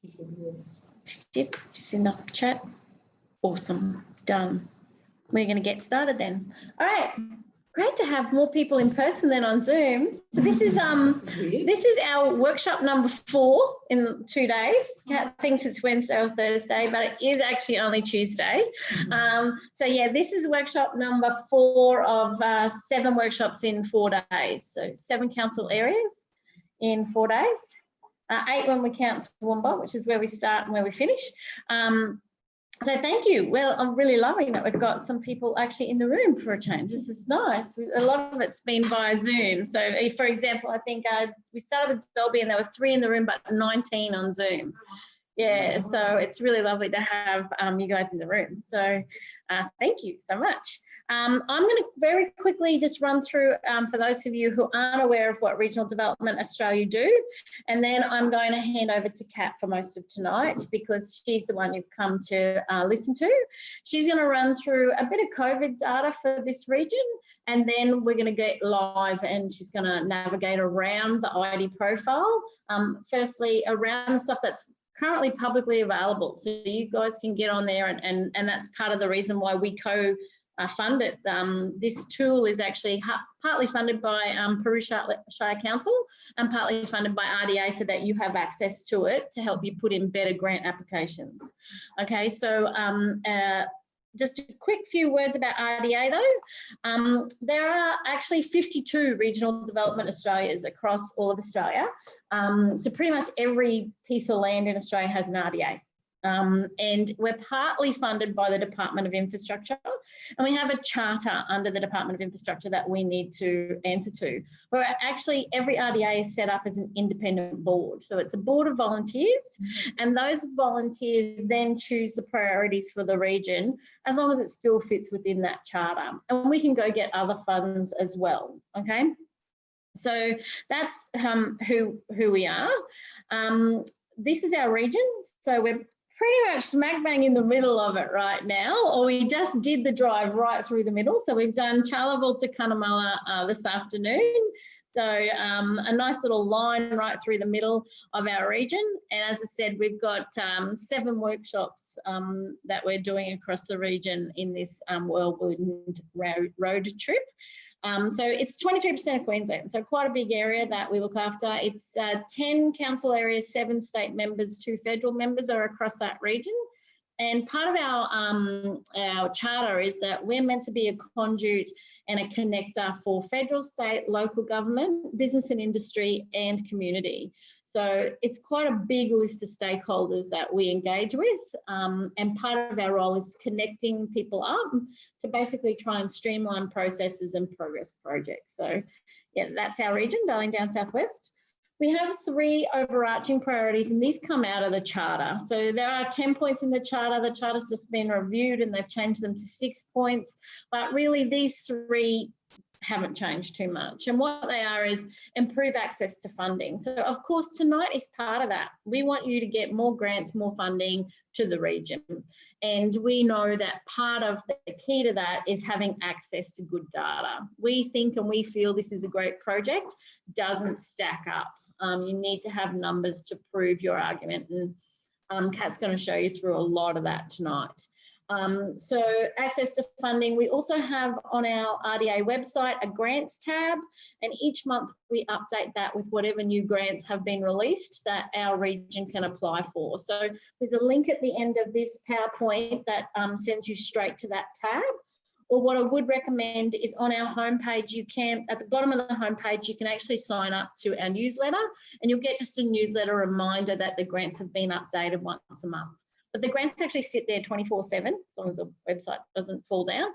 She said yes. Yep, just in the chat. Awesome, done. We're going to get started then. All right, great to have more people in person than on Zoom. So this is our workshop number 4 in 2 days. Kat thinks it's Wednesday or Thursday, but it is actually only Tuesday. So yeah, this is workshop number 4 of 7 workshops in 4 days. So 7 council areas in 4 days. 8 when we count Toowoomba, which is where we start and where we finish. So thank you. Well, I'm really loving that we've got some people actually in the room for a change. This is nice. A lot of it's been via Zoom. So for example, I think we started with Dolby and there were 3 in the room, but 19 on Zoom. Yeah, so it's really lovely to have you guys in the room. So thank you so much. I'm going to very quickly just run through for those of you who aren't aware of what Regional Development Australia do, and then I'm going to hand over to Kat for most of tonight because she's the one you've come to listen to. She's going to run through a bit of COVID data for this region, and then we're going to get live and she's going to navigate around the ID profile. Firstly, around the stuff that's currently publicly available, so you guys can get on there, and that's part of the reason why we co-fund it. This tool is actually partly funded by Peru Shire Council and partly funded by RDA, so that you have access to it to help you put in better grant applications. Okay, so just a quick few words about RDA though. There are actually 52 regional development Australias across all of Australia. So pretty much every piece of land in Australia has an RDA. And we're partly funded by the Department of Infrastructure, and we have a charter under the Department of Infrastructure that we need to answer to. Where actually every RDA is set up as an independent board. So it's a board of volunteers, and those volunteers then choose the priorities for the region as long as it still fits within that charter. And we can go get other funds as well, okay? So that's who we are. This is our region. So we're pretty much smack bang in the middle of it right now, or we just did the drive right through the middle. So we've done Charleville to Cunnamulla this afternoon. So a nice little line right through the middle of our region. And as I said, we've got 7 workshops that we're doing across the region in this whirlwind road trip. So it's 23% of Queensland, so quite a big area that we look after. It's 10 council areas, 7 state members, 2 federal members are across that region. And part of our charter is that we're meant to be a conduit and a connector for federal, state, local government, business and industry, and community. So it's quite a big list of stakeholders that we engage with, and part of our role is connecting people up to basically try and streamline processes and progress projects. So yeah, that's our region, Darling Down Southwest. We have 3 overarching priorities, and these come out of the charter. So there are 10 points in the charter. The charter's just been reviewed and they've changed them to 6 points, but really these 3 haven't changed too much. And what they are is improve access to funding. So of course tonight is part of that. We want you to get more grants, more funding to the region. And we know that part of the key to that is having access to good data. We think and we feel this is a great project, doesn't stack up. You need to have numbers to prove your argument, and Kat's going to show you through a lot of that tonight. So access to funding, we also have on our RDA website a grants tab, and each month we update that with whatever new grants have been released that our region can apply for. So there's a link at the end of this PowerPoint that sends you straight to that tab. Or what I would recommend is on our homepage, you can, at the bottom of the homepage, you can actually sign up to our newsletter, and you'll get just a newsletter reminder that the grants have been updated once a month. But the grants actually sit there 24/7, as long as the website doesn't fall down.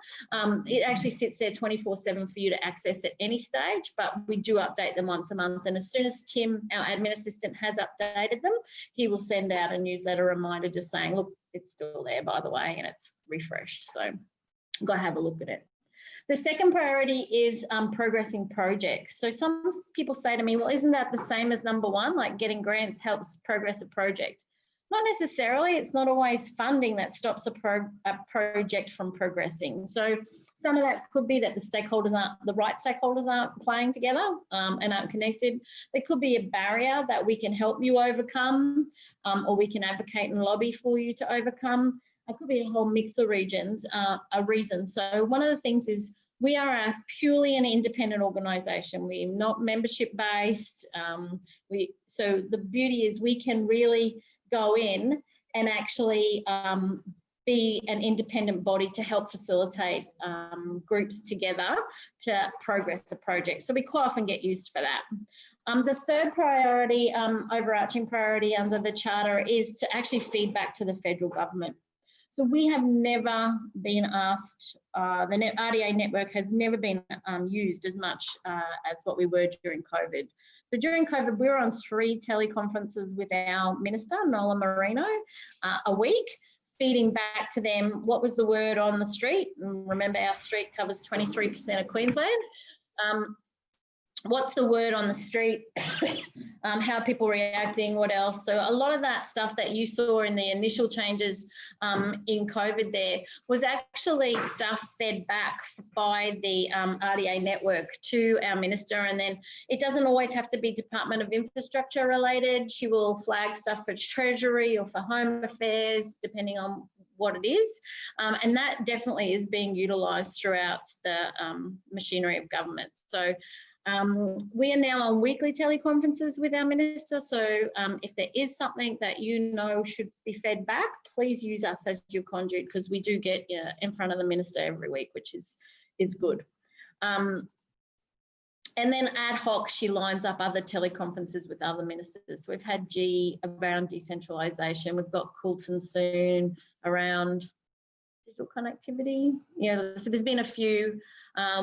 It actually sits there 24/7 for you to access at any stage, but we do update them once a month. And as soon as Tim, our admin assistant, has updated them, he will send out a newsletter reminder just saying, look, it's still there, by the way, and it's refreshed. So go have a look at it. The second priority is progressing projects. So some people say to me, well, isn't that the same as number 1? Like getting grants helps progress a project. Not necessarily. It's not always funding that stops a project from progressing. So Some of that could be that the right stakeholders aren't playing together and aren't connected. There could be a barrier that we can help you overcome, or we can advocate and lobby for you to overcome. It could be a whole mix of reasons. So one of the things is we are purely an independent organisation. We're not membership based. So the beauty is we can really go in and actually be an independent body to help facilitate groups together to progress a project. So we quite often get used for that. The third priority, overarching priority under the Charter, is to actually feed back to the federal government. So we have never been asked, the RDA network has never been used as much as what we were during COVID. So during COVID, we were on 3 teleconferences with our minister, Nola Marino, a week, feeding back to them what was the word on the street. And remember, our street covers 23% of Queensland. What's the word on the street? How are people reacting? What else? So a lot of that stuff that you saw in the initial changes in COVID there was actually stuff fed back by the RDA network to our minister. And then it doesn't always have to be Department of Infrastructure related. She will flag stuff for Treasury or for Home Affairs, depending on what it is. And that definitely is being utilised throughout the machinery of government. So we are now on weekly teleconferences with our minister. So if there is something that you know should be fed back, please use us as your conduit, because we do get in front of the minister every week, which is good. And then ad hoc, she lines up other teleconferences with other ministers. We've had G around decentralisation. We've got Houghton soon around digital connectivity. Yeah, so there's been a few.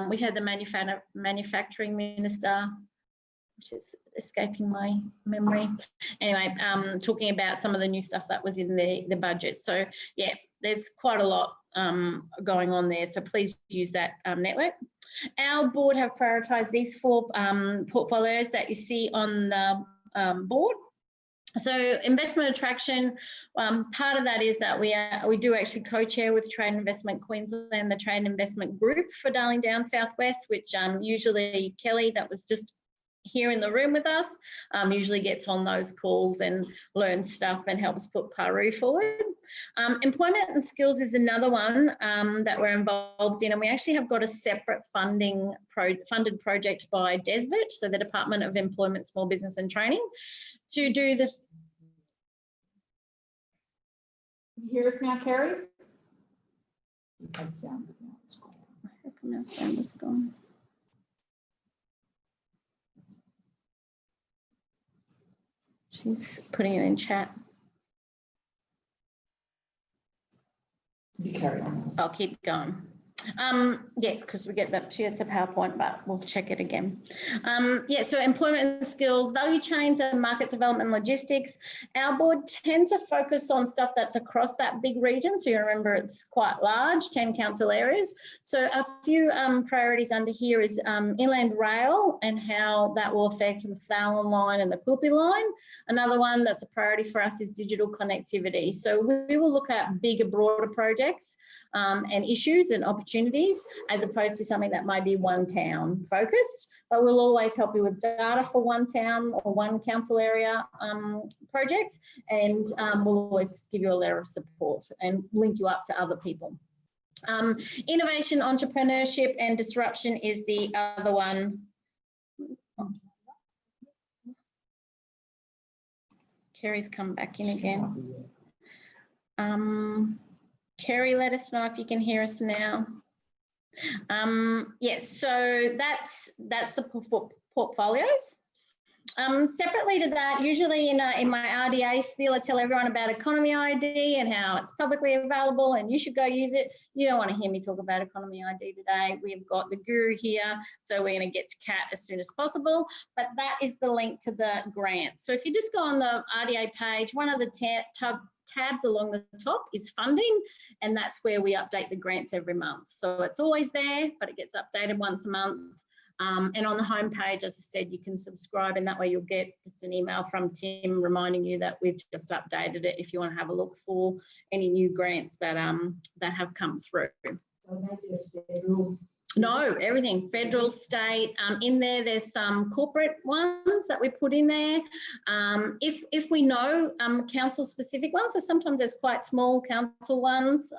We had the manufacturing minister, which is escaping my memory. Anyway, talking about some of the new stuff that was in the budget. So yeah, there's quite a lot going on there. So please use that network. Our board have prioritised these 4 portfolios that you see on the board. So investment attraction, part of that is that we do actually co-chair with Trade and Investment Queensland, the Trade and Investment Group for Darling Downs Southwest, which usually Kelly, that was just here in the room with us, usually gets on those calls and learns stuff and helps put Paru forward. Employment and skills is another one that we're involved in, and we actually have got a separate funded project by DESVIT, so the Department of Employment, Small Business and Training, to do the... Can you hear us now, Kerry? We had sound, but now it's gone. How come our sound is gone? She's putting it in chat. You carry on. I'll keep going. Yes, because we get that, she has a PowerPoint, but we'll check it again. Yeah, so employment and skills, value chains and market development and logistics. Our board tend to focus on stuff that's across that big region. So you remember it's quite large, 10 council areas. So a few priorities under here is inland rail and how that will affect the Fallon line and the Quilpie line. Another one that's a priority for us is digital connectivity. So we will look at bigger, broader projects and issues and opportunities, as opposed to something that might be one town focused, but we'll always help you with data for one town or one council area projects, and we'll always give you a letter of support and link you up to other people. Innovation, entrepreneurship and disruption is the other one. Kerry's come back in again. Kerry, let us know if you can hear us now. Yes, so that's the portfolios. Separately to that, usually in my RDA spiel, I tell everyone about Economy ID and how it's publicly available and you should go use it. You don't want to hear me talk about Economy ID today. We've got the guru here, so we're going to get to Kat as soon as possible. But that is the link to the grant. So if you just go on the RDA page, one of the tabs along the top is funding, and that's where we update the grants every month. So it's always there, but it gets updated once a month. And on the homepage, as I said, you can subscribe, and that way you'll get just an email from Tim reminding you that we've just updated it if you want to have a look for any new grants that that have come through. So not just federal. No, everything, federal, state. In there's some corporate ones that we put in there. If we know council specific ones, so sometimes there's quite small council ones.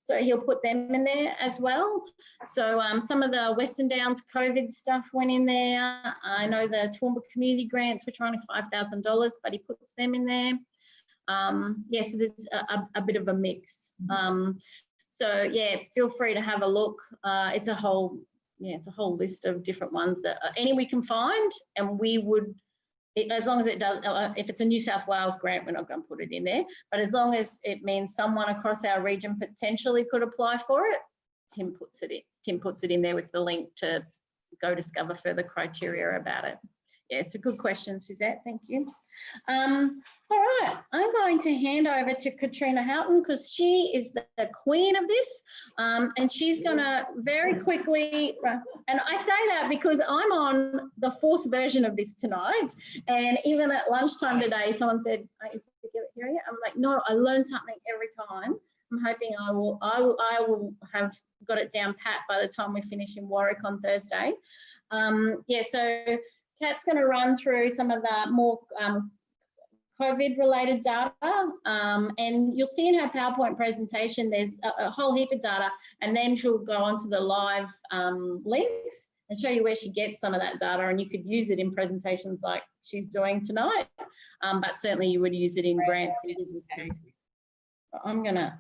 So he'll put them in there as well. So some of the Western Downs COVID stuff went in there. I know the Toowoomba community grants, which are only $5,000, but he puts them in there. Yeah, so there's a bit of a mix. So yeah, feel free to have a look. It's a whole list of different ones that any we can find, and we would, as long as it does, if it's a New South Wales grant, we're not going to put it in there. But as long as it means someone across our region potentially could apply for it, Tim puts it in there with the link to go discover further criteria about it. Yeah, so good question, Suzette. Thank you. All right, I'm going to hand over to Katrina Houghton because she is the queen of this, and she's going to very quickly. And I say that because I'm on the 4th version of this tonight, and even at lunchtime today, someone said, "Is it hearing it?" I'm like, "No, I learn something every time." I'm hoping I will have got it down pat by the time we finish in Warwick on Thursday. Yeah, so Kat's going to run through some of the more COVID-related data, and you'll see in her PowerPoint presentation there's a whole heap of data, and then she'll go on to the live links and show you where she gets some of that data, and you could use it in presentations like she's doing tonight, but certainly you would use it in grants and business cases. I'm going to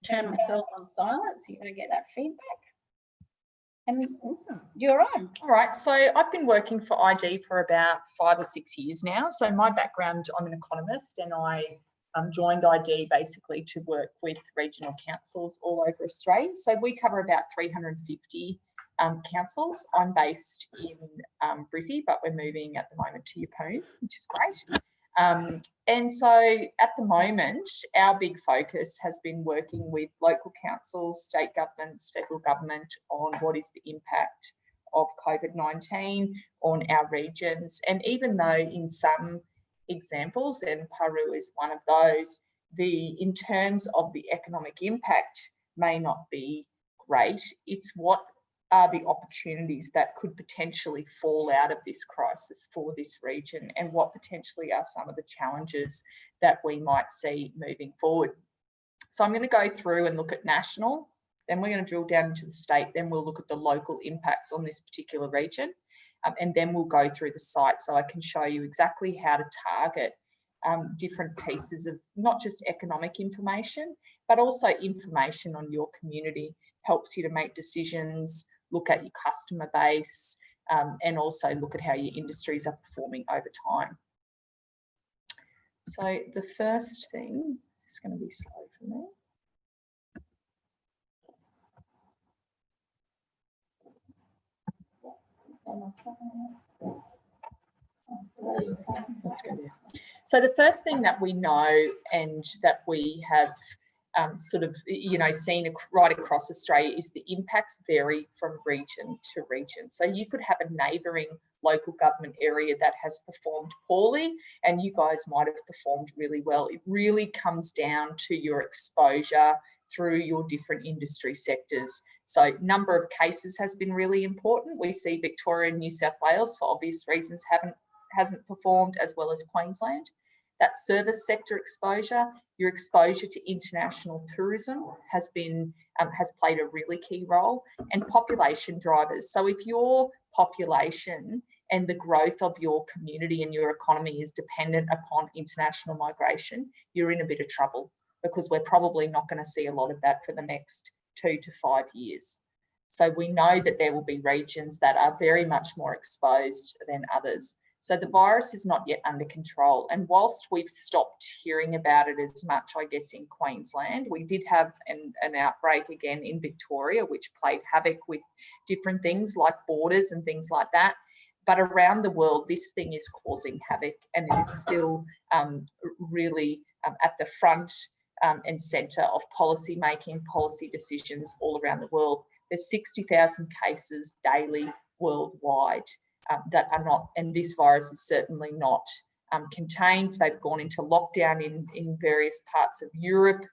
turn myself on silent so you don't get that feedback. And awesome, you're on. All right, so I've been working for ID for about 5 or 6 years now. So my background, I'm an economist, and I joined ID basically to work with regional councils all over Australia. So we cover about 350 councils. I'm based in Brizzy, but we're moving at the moment to Yeppoon, which is great. And so at the moment, our big focus has been working with local councils, state governments, federal government on what is the impact of COVID-19 on our regions. And even though in some examples, and Paru is one of those, in terms of the economic impact may not be great, it's what are the opportunities that could potentially fall out of this crisis for this region, and what potentially are some of the challenges that we might see moving forward. So I'm going to go through and look at national, then we're going to drill down into the state, then we'll look at the local impacts on this particular region, and then we'll go through the site so I can show you exactly how to target different pieces of not just economic information, but also information on your community, helps you to make decisions, look at your customer base, and also look at how your industries are performing over time. So the first thing, this is going to be slow for me. Let's go there. So the first thing that we know and that we have sort of, seen right across Australia is the impacts vary from region to region. So you could have a neighbouring local government area that has performed poorly and you guys might have performed really well. It really comes down to your exposure through your different industry sectors. So number of cases has been really important. We see Victoria and New South Wales, for obvious reasons, hasn't performed as well as Queensland. That service sector exposure, your exposure to international tourism has played a really key role, and population drivers. So if your population and the growth of your community and your economy is dependent upon international migration, you're in a bit of trouble, because we're probably not going to see a lot of that for the next 2 to 5 years. So we know that there will be regions that are very much more exposed than others. So the virus is not yet under control. And whilst we've stopped hearing about it as much, I guess, in Queensland, we did have an outbreak again in Victoria, which played havoc with different things like borders and things like that. But around the world, this thing is causing havoc, and it is still really at the front and centre of policy making, policy decisions all around the world. There's 60,000 cases daily worldwide that are not, and this virus is certainly not contained. They've gone into lockdown in various parts of Europe,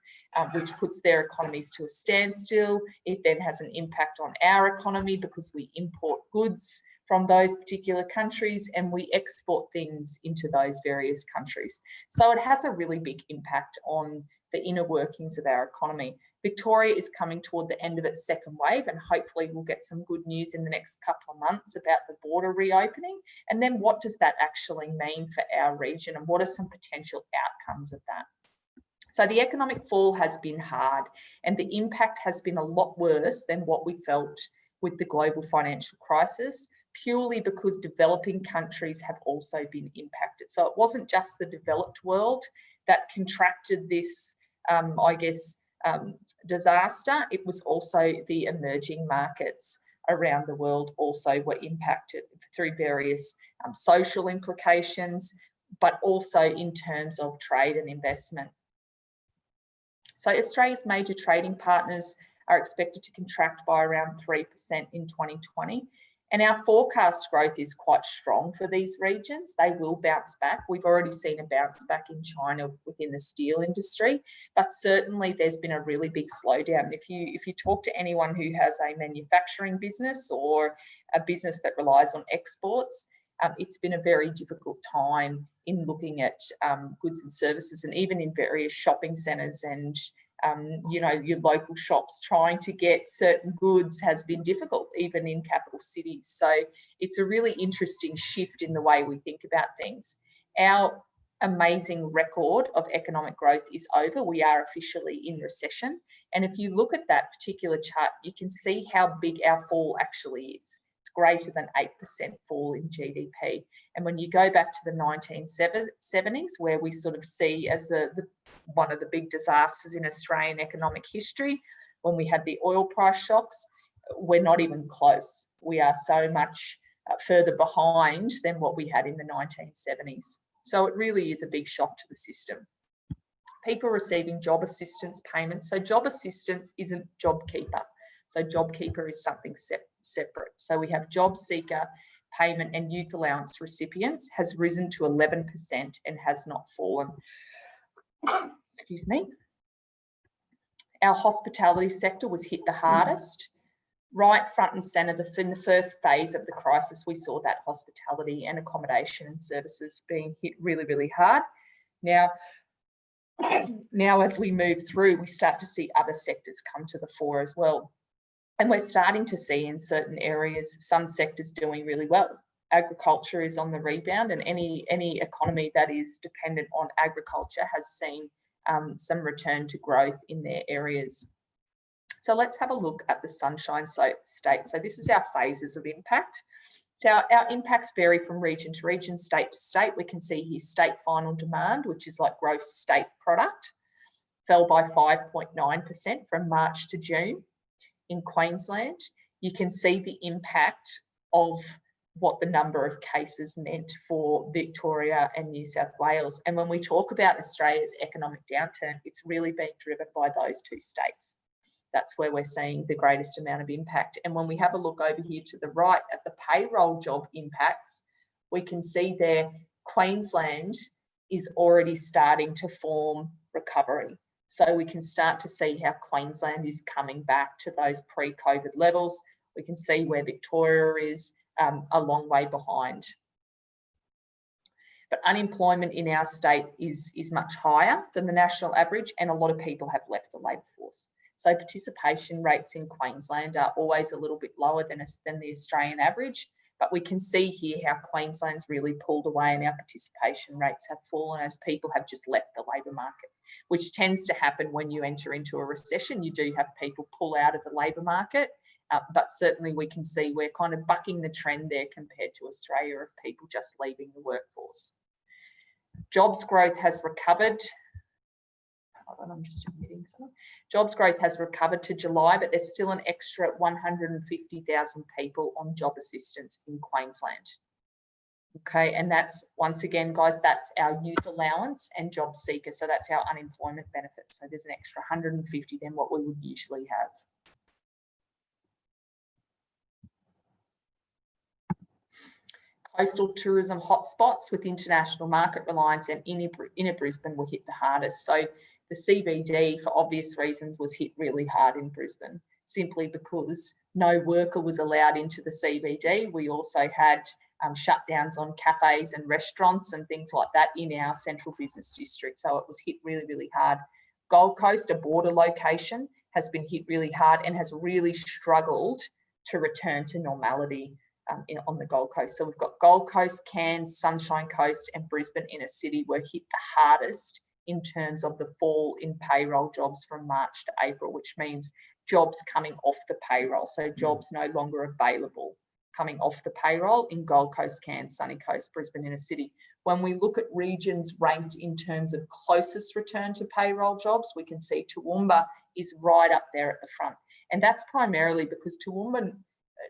which puts their economies to a standstill. It then has an impact on our economy because we import goods from those particular countries and we export things into those various countries. So it has a really big impact on the inner workings of our economy. Victoria is coming toward the end of its second wave, and hopefully we'll get some good news in the next couple of months about the border reopening. And then what does that actually mean for our region, and what are some potential outcomes of that? So the economic fall has been hard, and the impact has been a lot worse than what we felt with the global financial crisis, purely because developing countries have also been impacted. So it wasn't just the developed world that contracted this, disaster. It was also the emerging markets around the world also were impacted through various social implications, but also in terms of trade and investment. So Australia's major trading partners are expected to contract by around 3% in 2020. And our forecast growth is quite strong for these regions. They will bounce back. We've already seen a bounce back in China within the steel industry, but certainly there's been a really big slowdown. If you talk to anyone who has a manufacturing business or a business that relies on exports, it's been a very difficult time in looking at goods and services, and even in various shopping centres and your local shops, trying to get certain goods has been difficult, even in capital cities. So it's a really interesting shift in the way we think about things. Our amazing record of economic growth is over. We are officially in recession. And if you look at that particular chart, you can see how big our fall actually is. It's greater than 8% fall in GDP. And when you go back to the 1970s, where we sort of see as one of the big disasters in Australian economic history, when we had the oil price shocks, we're not even close. We are so much further behind than what we had in the 1970s. So it really is a big shock to the system. People receiving job assistance payments. So job assistance isn't JobKeeper. So JobKeeper is something separate. So we have job seeker payment and youth allowance recipients has risen to 11% and has not fallen. Excuse me. Our hospitality sector was hit the hardest. Right front and centre, in the first phase of the crisis, we saw that hospitality and accommodation and services being hit really, really hard. Now as we move through, we start to see other sectors come to the fore as well. And we're starting to see in certain areas, some sectors doing really well. Agriculture is on the rebound, and any economy that is dependent on agriculture has seen some return to growth in their areas. So let's have a look at the Sunshine State. So this is our phases of impact. So our impacts vary from region to region, state to state. We can see here state final demand, which is like gross state product, fell by 5.9% from March to June. In Queensland, you can see the impact of what the number of cases meant for Victoria and New South Wales. And when we talk about Australia's economic downturn, it's really been driven by those two states. That's where we're seeing the greatest amount of impact. And when we have a look over here to the right at the payroll job impacts, we can see there Queensland is already starting to form recovery. So we can start to see how Queensland is coming back to those pre-COVID levels. We can see where Victoria is a long way behind. But unemployment in our state is much higher than the national average, and a lot of people have left the labour force. So participation rates in Queensland are always a little bit lower than the Australian average, but we can see here how Queensland's really pulled away and our participation rates have fallen as people have just left the labour market, which tends to happen when you enter into a recession. You do have people pull out of the labour market, but certainly we can see we're kind of bucking the trend there compared to Australia of people just leaving the workforce. Jobs growth has recovered. Hold on, I'm just admitting something. Jobs growth has recovered to July, but there's still an extra 150,000 people on job assistance in Queensland. Okay, and that's, once again, guys, that's our youth allowance and job seeker. So that's our unemployment benefits. So there's an extra 150 than what we would usually have. coastal tourism hotspots with international market reliance and inner Brisbane were hit the hardest. So the CBD, for obvious reasons, was hit really hard in Brisbane, simply because no worker was allowed into the CBD. We also had shutdowns on cafes and restaurants and things like that in our central business district. So it was hit really, really hard. Gold Coast, a border location, has been hit really hard and has really struggled to return to normality on the Gold Coast. So we've got Gold Coast, Cairns, Sunshine Coast and Brisbane inner city were hit the hardest in terms of the fall in payroll jobs from March to April, which means jobs coming off the payroll. So jobs no longer available coming off the payroll in Gold Coast, Cairns, Sunny Coast, Brisbane inner city. When we look at regions ranked in terms of closest return to payroll jobs, we can see Toowoomba is right up there at the front. And that's primarily because Toowoomba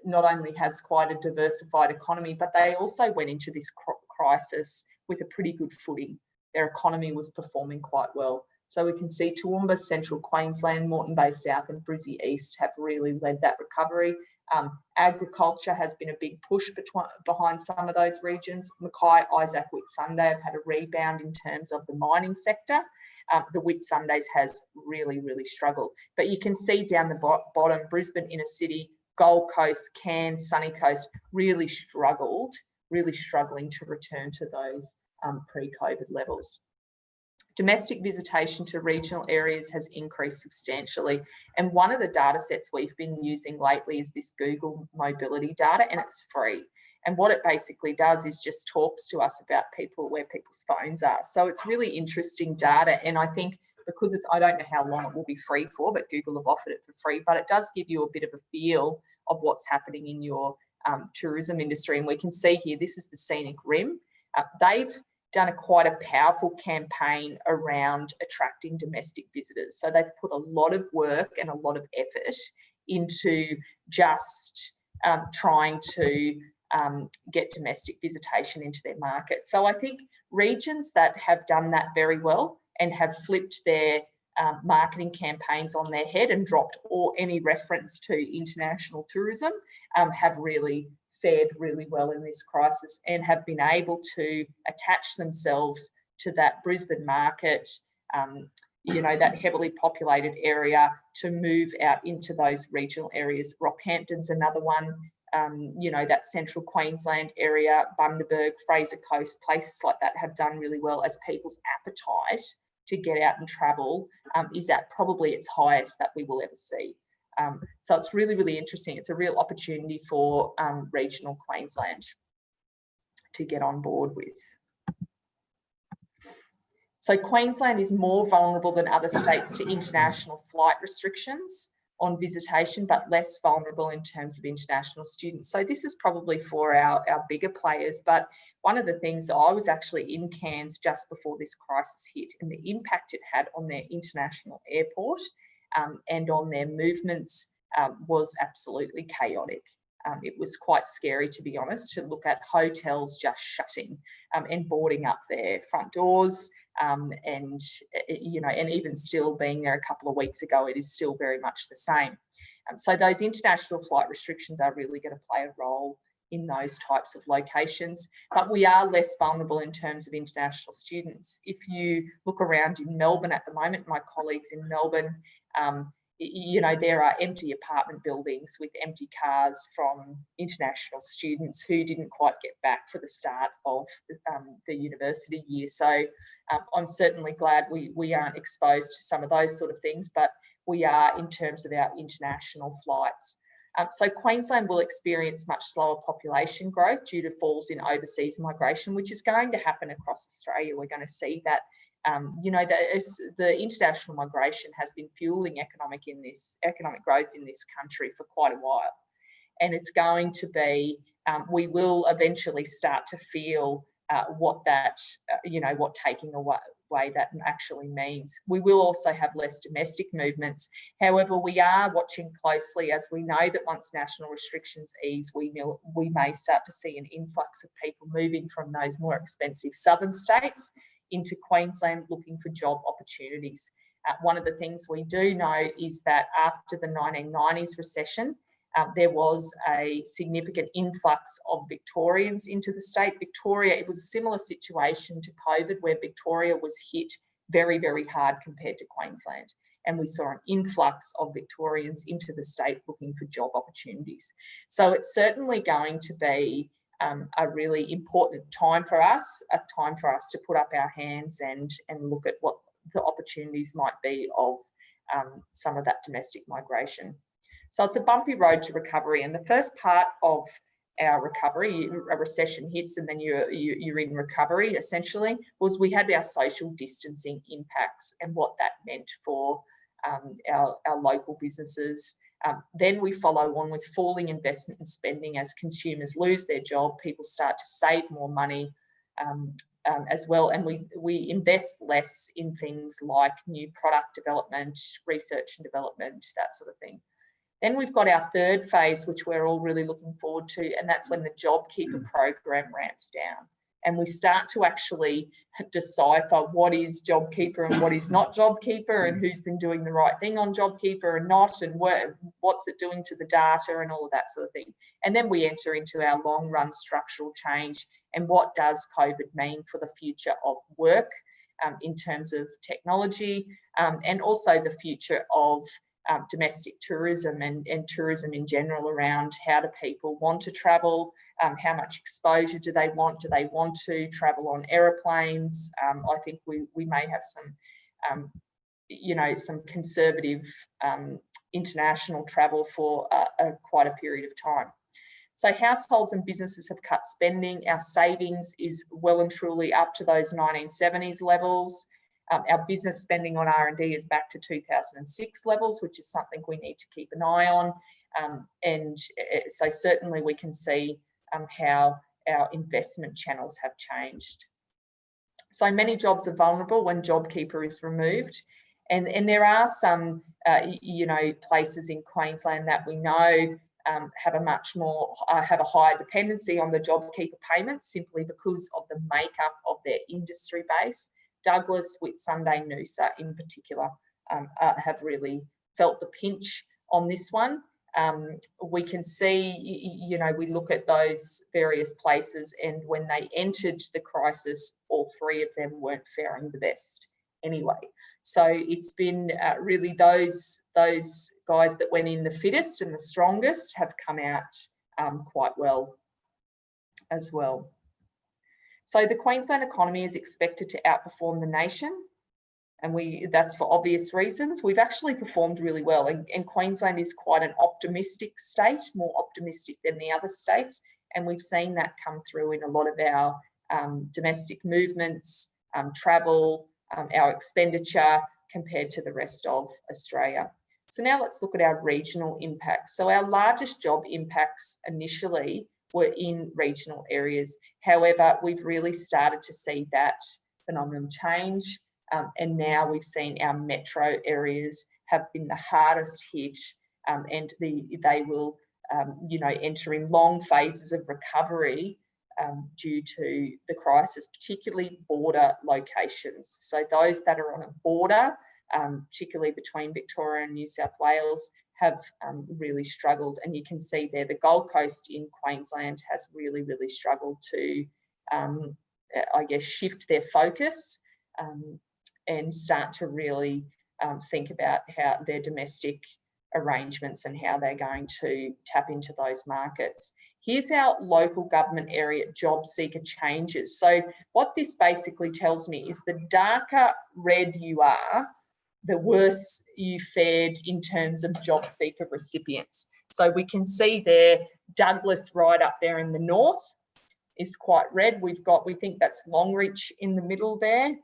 not only has quite a diversified economy, but they also went into this crisis with a pretty good footing. Their economy was performing quite well. So we can see Toowoomba, Central Queensland, Moreton Bay South and Brizzy East have really led that recovery. Agriculture has been a big push behind some of those regions. Mackay, Isaac, Whitsunday have had a rebound in terms of the mining sector. The Whitsundays has really, really struggled. But you can see down the bottom, Brisbane inner city, Gold Coast, Cairns, Sunny Coast really struggling to return to those pre-COVID levels. Domestic visitation to regional areas has increased substantially. And one of the data sets we've been using lately is this Google mobility data, and it's free. And what it basically does is just talks to us about where people's phones are. So it's really interesting data. And I think because I don't know how long it will be free for, but Google have offered it for free, but it does give you a bit of a feel of what's happening in your tourism industry. And we can see here, this is the Scenic Rim. They've done quite a powerful campaign around attracting domestic visitors. So they've put a lot of work and a lot of effort into just trying to get domestic visitation into their market. So I think regions that have done that very well and have flipped their marketing campaigns on their head and dropped any reference to international tourism have really fared really well in this crisis and have been able to attach themselves to that Brisbane market, that heavily populated area, to move out into those regional areas. Rockhampton's another one, that central Queensland area, Bundaberg, Fraser Coast, places like that have done really well as people's appetite to get out and travel is at probably its highest that we will ever see. So it's really, really interesting. It's a real opportunity for regional Queensland to get on board with. So Queensland is more vulnerable than other states to international flight restrictions on visitation, but less vulnerable in terms of international students. So this is probably for our bigger players, but one of the things, I was actually in Cairns just before this crisis hit, and the impact it had on their international airport and on their movements was absolutely chaotic. It was quite scary, to be honest, to look at hotels just shutting and boarding up their front doors, and even still being there a couple of weeks ago, it is still very much the same. So those international flight restrictions are really going to play a role in those types of locations, but we are less vulnerable in terms of international students. If you look around in Melbourne at the moment, my colleagues in Melbourne, there are empty apartment buildings with empty cars from international students who didn't quite get back for the start of the university year. So I'm certainly glad we aren't exposed to some of those sort of things, but we are in terms of our international flights. So Queensland will experience much slower population growth due to falls in overseas migration, which is going to happen across Australia. We're going to see that. The international migration has been fueling economic growth in this country for quite a while, and it's going to be. We will eventually start to feel what taking away that actually means. We will also have less domestic movements. However, we are watching closely, as we know that once national restrictions ease, we may start to see an influx of people moving from those more expensive southern states into Queensland looking for job opportunities. One of the things we do know is that after the 1990s recession, there was a significant influx of Victorians into the state. Victoria, it was a similar situation to COVID, where Victoria was hit very, very hard compared to Queensland. And we saw an influx of Victorians into the state looking for job opportunities. So it's certainly going to be a really important time for us, a time for us to put up our hands and look at what the opportunities might be of some of that domestic migration. So it's a bumpy road to recovery, and the first part of our recovery, a recession hits and then you're in recovery essentially, was we had our social distancing impacts and what that meant for our local businesses. Then we follow on with falling investment and spending as consumers lose their job, people start to save more money as well, and we invest less in things like new product development, research and development, that sort of thing. Then we've got our third phase, which we're all really looking forward to, and that's when the JobKeeper program ramps down. And we start to actually decipher what is JobKeeper and what is not JobKeeper, and who's been doing the right thing on JobKeeper and not, and what's it doing to the data and all of that sort of thing. And then we enter into our long-run structural change and what does COVID mean for the future of work in terms of technology, and also the future of domestic tourism and tourism in general, around how do people want to travel, how much exposure do they want to travel on aeroplanes. I think we may have some, some conservative international travel for quite a period of time. So households and businesses have cut spending. Our savings is well and truly up to those 1970s levels. Our business spending on R&D is back to 2006 levels, which is something we need to keep an eye on. And so certainly we can see how our investment channels have changed. So many jobs are vulnerable when JobKeeper is removed. And there are some, places in Queensland that we know have a higher dependency on the JobKeeper payments simply because of the makeup of their industry base. Douglas, Whitsunday, Noosa in particular have really felt the pinch on this one. We can see, we look at those various places, and when they entered the crisis, all three of them weren't faring the best anyway. So it's been really those guys that went in the fittest and the strongest have come out quite well as well. So the Queensland economy is expected to outperform the nation, and that's for obvious reasons. We've actually performed really well, and Queensland is quite an optimistic state, more optimistic than the other states, and we've seen that come through in a lot of our domestic movements, travel, our expenditure compared to the rest of Australia. So now let's look at our regional impacts. So our largest job impacts initially were in regional areas. However, we've really started to see that phenomenon change. And now we've seen our metro areas have been the hardest hit, and they will, enter in long phases of recovery due to the crisis, particularly border locations. So those that are on a border, particularly between Victoria and New South Wales, have really struggled. And you can see there the Gold Coast in Queensland has really, really struggled to, shift their focus and start to really think about how their domestic arrangements and how they're going to tap into those markets. Here's our local government area job seeker changes. So what this basically tells me is the darker red you are, the worse you fared in terms of job seeker recipients. So we can see there, Douglas right up there in the north is quite red. We think that's Longreach in the middle there.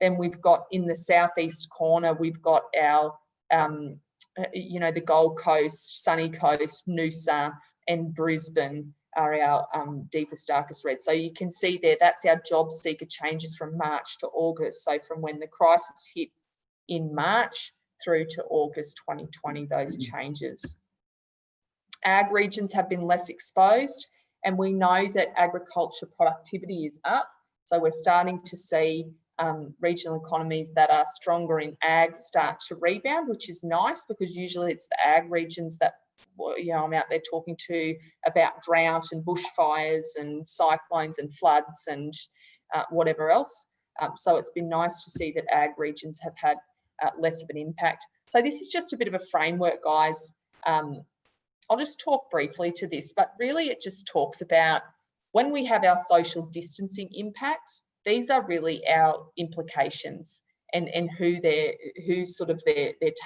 Then we've got in the southeast corner, we've got our, the Gold Coast, Sunny Coast, Noosa and Brisbane are our deepest, darkest red. So you can see there, that's our job seeker changes from March to August. So from when the crisis hit in March through to August 2020, those changes. Ag regions have been less exposed, and we know that agriculture productivity is up. So we're starting to see regional economies that are stronger in ag start to rebound, which is nice because usually it's the ag regions that I'm out there talking to about drought and bushfires and cyclones and floods and whatever else. So it's been nice to see that ag regions have had less of an impact. So this is just a bit of a framework, guys. I'll just talk briefly to this, but really it just talks about when we have our social distancing impacts, these are really our implications and who they're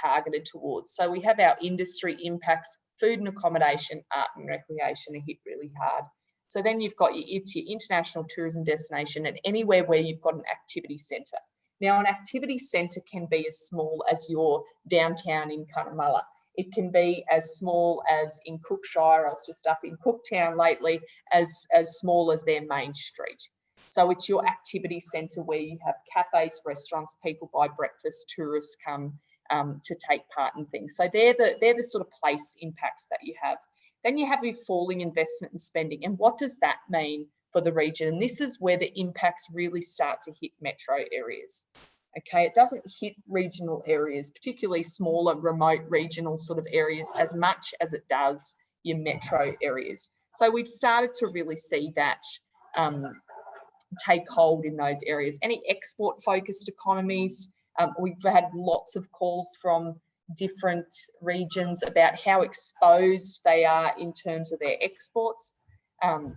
targeted towards. So we have our industry impacts, food and accommodation, art and recreation are hit really hard. So then you've got your international tourism destination and anywhere where you've got an activity centre. Now, an activity centre can be as small as your downtown in Cunnamulla. It can be as small as in Cookshire, I was just up in Cooktown lately, as small as their main street. So it's your activity centre where you have cafes, restaurants, people buy breakfast, tourists come to take part in things. So they're the sort of place impacts that you have. Then you have your falling investment and spending. And what does that mean for the region? And this is where the impacts really start to hit metro areas. Okay, it doesn't hit regional areas, particularly smaller, remote regional sort of areas, as much as it does your metro areas. So we've started to really see that take hold in those areas. Any export-focused economies, we've had lots of calls from different regions about how exposed they are in terms of their exports.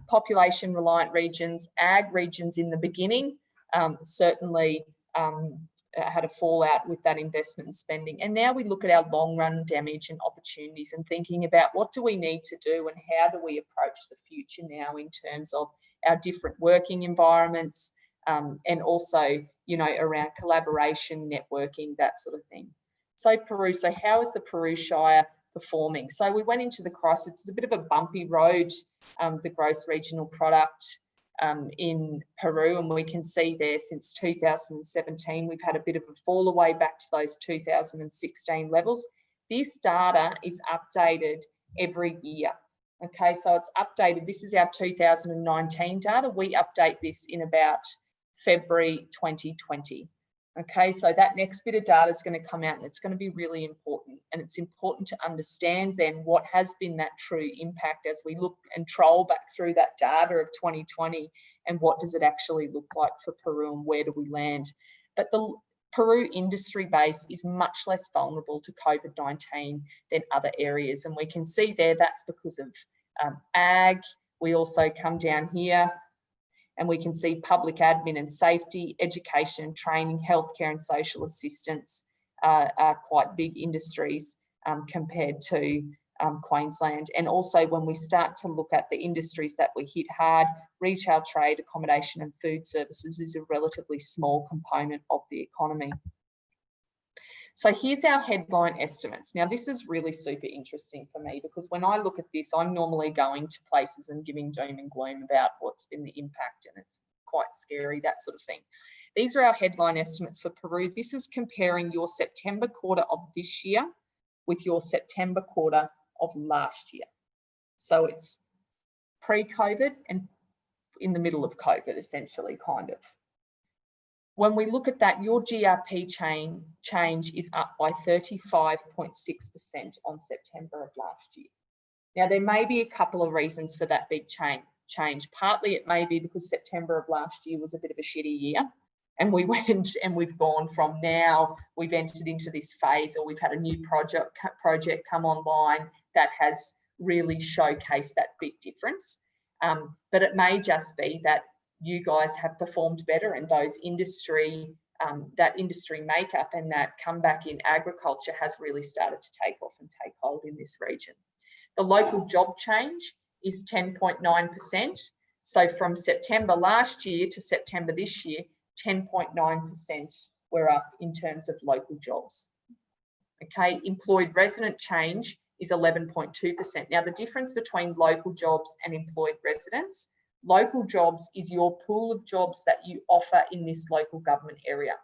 Population-reliant regions, ag regions in the beginning, certainly had a fallout with that investment and spending. And now we look at our long-run damage and opportunities and thinking about what do we need to do and how do we approach the future now in terms of our different working environments and also, around collaboration, networking, that sort of thing. So Peru, so how is the Peru Shire performing? So we went into the crisis. It's a bit of a bumpy road, the gross regional product in Peru, and we can see there since 2017 we've had a bit of a fall away back to those 2016 levels. This data is updated every year. Okay, so it's updated. This is our 2019 data. We update this in about February 2020. Okay, so that next bit of data is going to come out and it's going to be really important. And it's important to understand then what has been that true impact as we look and troll back through that data of 2020 and what does it actually look like for Peru and where do we land. But the Peru industry base is much less vulnerable to COVID-19 than other areas. And we can see there that's because of ag. We also come down here and we can see public admin and safety, education and training, healthcare and social assistance are quite big industries compared to Queensland. And also when we start to look at the industries that were hit hard, retail, trade, accommodation and food services is a relatively small component of the economy. So here's our headline estimates. Now this is really super interesting for me because when I look at this, I'm normally going to places and giving doom and gloom about what's been the impact and it's quite scary, that sort of thing. These are our headline estimates for Peru. This is comparing your September quarter of this year with your September quarter of last year. So it's pre-COVID and in the middle of COVID, essentially, kind of. When we look at that, your GRP change is up by 35.6% on September of last year. Now, there may be a couple of reasons for that big change. Partly it may be because September of last year was a bit of a shitty year. And we went and we've gone from now, we've entered into this phase or we've had a new project come online that has really showcased that big difference. But it may just be that you guys have performed better and those industry, that industry makeup and that comeback in agriculture has really started to take off and take hold in this region. The local job change is 10.9%. So from September last year to September this year, 10.9% we're up in terms of local jobs. Okay, employed resident change is 11.2%. Now the difference between local jobs and employed residents, local jobs is your pool of jobs that you offer in this local government area.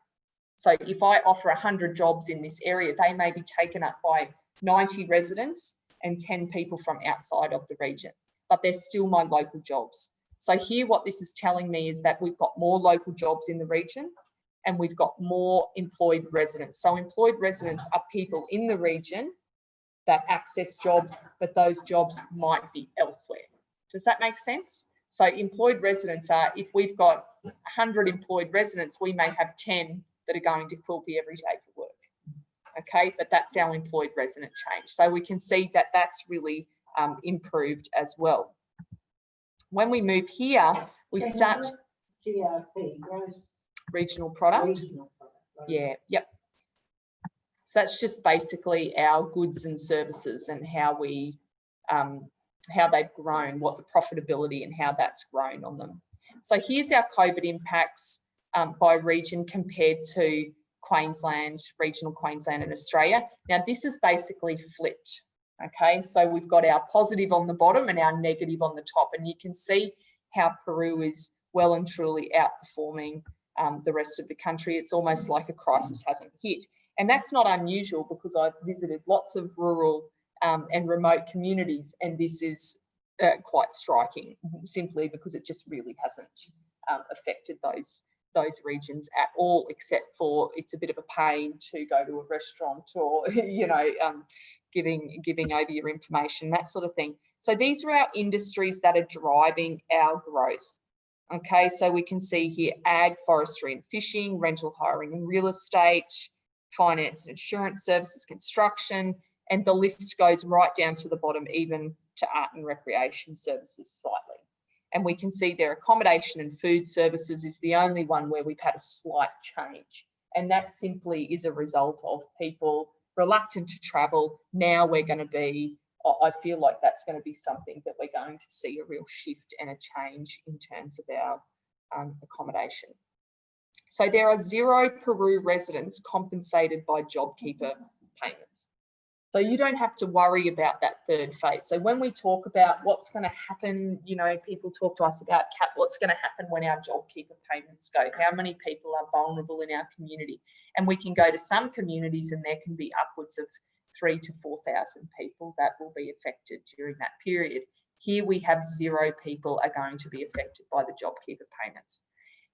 So if I offer 100 jobs in this area, they may be taken up by 90 residents and 10 people from outside of the region, but they're still my local jobs. So here what this is telling me is that we've got more local jobs in the region and we've got more employed residents. So employed residents are people in the region that access jobs, but those jobs might be elsewhere. Does that make sense? So employed residents are, if we've got 100 employed residents, we may have 10 that are going to Quilpie every day for work. Okay, but that's our employed resident change. So we can see that that's really improved as well. When we move here, we start GRP, gross regional product. regional product. Right? Yeah, yep. So that's just basically our goods and services and how we, how they've grown, what the profitability and how that's grown on them. So here's our COVID impacts by region compared to Queensland, regional Queensland and Australia. Now this is basically flipped. Okay, so we've got our positive on the bottom and our negative on the top, and you can see how Peru is well and truly outperforming the rest of the country. It's almost like a crisis hasn't hit. And that's not unusual because I've visited lots of rural and remote communities, and this is quite striking simply because it just really hasn't affected those regions at all, except for it's a bit of a pain to go to a restaurant or, you know, giving over your information, that sort of thing. So these are our industries that are driving our growth. Okay, so we can see here ag, forestry and fishing, rental, hiring and real estate, finance and insurance services, construction, and the list goes right down to the bottom, even to art and recreation services slightly. And we can see their accommodation and food services is the only one where we've had a slight change. And that simply is a result of people reluctant to travel. Now we're going to be, I feel like that's going to be something that we're going to see a real shift and a change in terms of our accommodation. So there are 0 Peru residents compensated by JobKeeper payments. So you don't have to worry about that third phase. So when we talk about what's going to happen, you know, people talk to us about what's going to happen when our JobKeeper payments go, how many people are vulnerable in our community. And we can go to some communities and there can be upwards of 3,000 to 4,000 people that will be affected during that period. Here we have 0 people are going to be affected by the JobKeeper payments.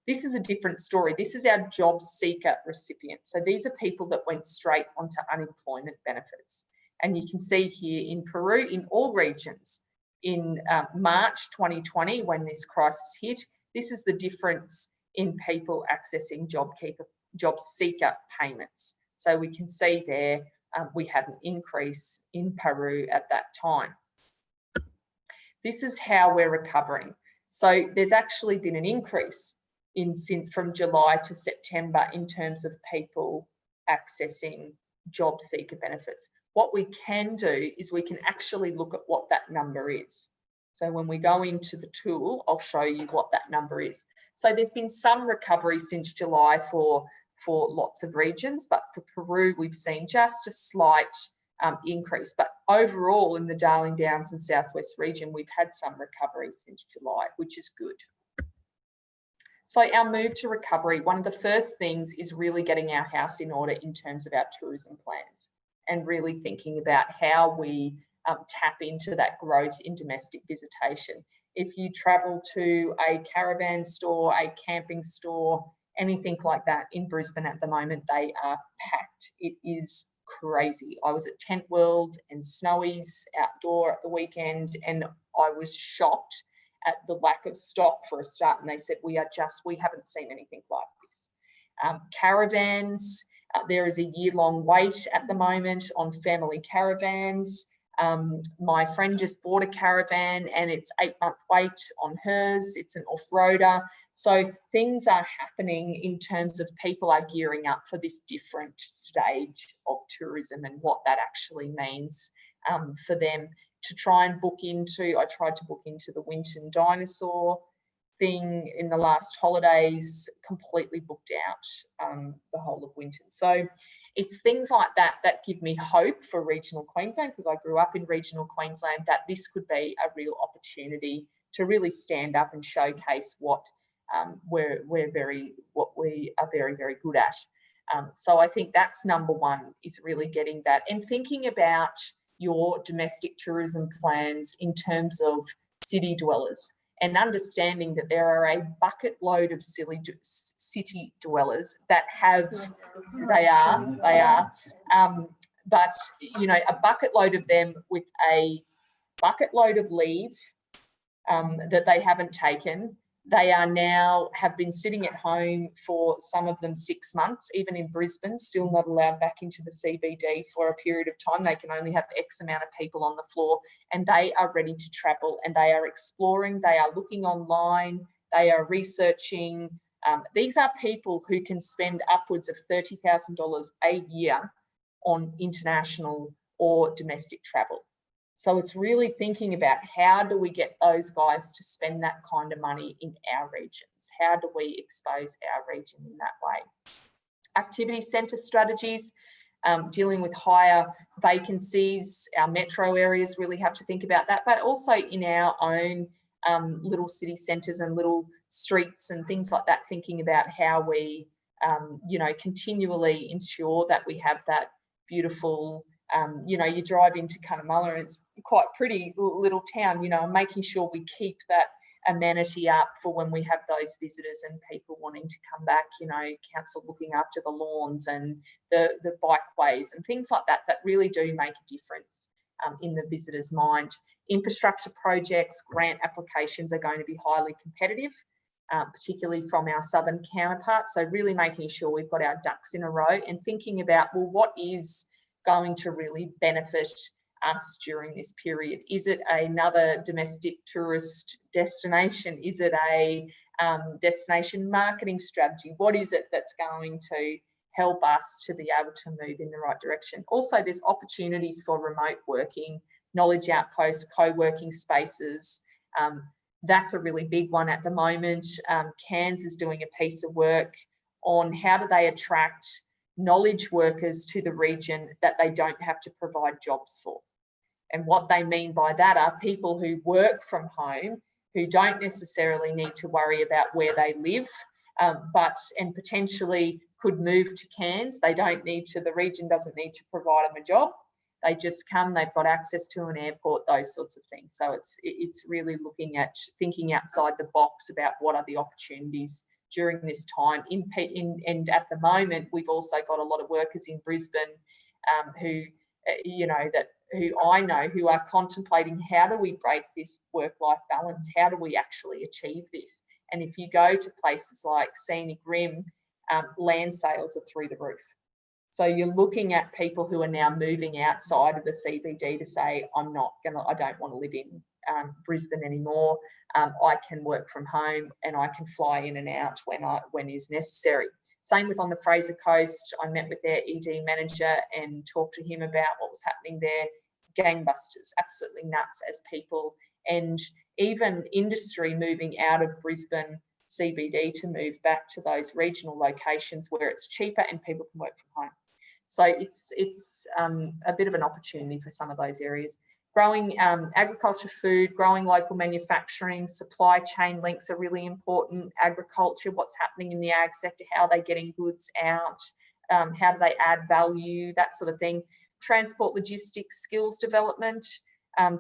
This is a different story. This is our job seeker recipients. So these are people that went straight onto unemployment benefits. And you can see here in Peru, in all regions, in March 2020, when this crisis hit, this is the difference in people accessing job seeker payments. So we can see there, we had an increase in Peru at that time. This is how we're recovering. So there's actually been an increase since from July to September in terms of people accessing job seeker benefits. What we can do is we can actually look at what that number is. So when we go into the tool, I'll show you what that number is. So there's been some recovery since July for lots of regions, but for Peru, we've seen just a slight increase. But overall, in the Darling Downs and Southwest region, we've had some recovery since July, which is good. So our move to recovery, one of the first things is really getting our house in order in terms of our tourism plans and really thinking about how we tap into that growth in domestic visitation. If you travel to a caravan store, a camping store, anything like that in Brisbane at the moment, they are packed. It is crazy. I was at Tent World and Snowy's outdoor at the weekend, and I was shocked at the lack of stock for a start. And they said, we haven't seen anything like this. Caravans, there is a year-long wait at the moment on family caravans. My friend just bought a caravan and it's 8-month wait on hers. It's an off-roader. So things are happening in terms of people are gearing up for this different stage of tourism and what that actually means for them to try and book into. I tried to book into the Winton dinosaur thing in the last holidays, completely booked out the whole of Winton. So it's things like that that give me hope for regional Queensland, because I grew up in regional Queensland, that this could be a real opportunity to really stand up and showcase what we are very, very good at. So I think that's number one, is really getting that and thinking about your domestic tourism plans in terms of city dwellers, and understanding that there are a bucket load of city dwellers that have, but, you know, a bucket load of them with a bucket load of leave that they haven't taken. They are now have been sitting at home for some of them 6 months, even in Brisbane, still not allowed back into the CBD for a period of time. They can only have X amount of people on the floor, and they are ready to travel, and they are exploring, they are looking online, they are researching. These are people who can spend upwards of $30,000 a year on international or domestic travel. So it's really thinking about how do we get those guys to spend that kind of money in our regions? How do we expose our region in that way? Activity centre strategies, dealing with higher vacancies. Our metro areas really have to think about that, but also in our own little city centres and little streets and things like that, thinking about how we, you know, continually ensure that we have that beautiful, you know, you drive into Cunnamulla and it's quite pretty little town, you know, and making sure we keep that amenity up for when we have those visitors and people wanting to come back, you know, council looking after the lawns and the bikeways and things like that, that really do make a difference in the visitor's mind. Infrastructure projects, grant applications are going to be highly competitive, particularly from our southern counterparts. So really making sure we've got our ducks in a row and thinking about, well, what is going to really benefit us during this period? Is it another domestic tourist destination? Is it a destination marketing strategy? What is it that's going to help us to be able to move in the right direction? Also, there's opportunities for remote working, knowledge outposts, co-working spaces. That's a really big one at the moment. Cairns is doing a piece of work on how do they attract knowledge workers to the region that they don't have to provide jobs for. And what they mean by that are people who work from home, who don't necessarily need to worry about where they live, and potentially could move to Cairns. They don't need to, the region doesn't need to provide them a job. They just come, they've got access to an airport, those sorts of things. So it's really looking at thinking outside the box about what are the opportunities during this time. And at the moment, we've also got a lot of workers in Brisbane who, you know, who I know who are contemplating how do we break this work-life balance? How do we actually achieve this? And if you go to places like Scenic Rim, land sales are through the roof. So you're looking at people who are now moving outside of the CBD to say, I don't want to live in Brisbane anymore. I can work from home and I can fly in and out when is necessary. Same with on the Fraser Coast. I met with their ED manager and talked to him about what was happening there. Gangbusters, absolutely nuts as people, and even industry moving out of Brisbane CBD to move back to those regional locations where it's cheaper and people can work from home. So it's a bit of an opportunity for some of those areas. Growing agriculture, food, growing local manufacturing, supply chain links are really important. Agriculture, what's happening in the ag sector, how are they getting goods out, how do they add value, that sort of thing. Transport, logistics, skills development,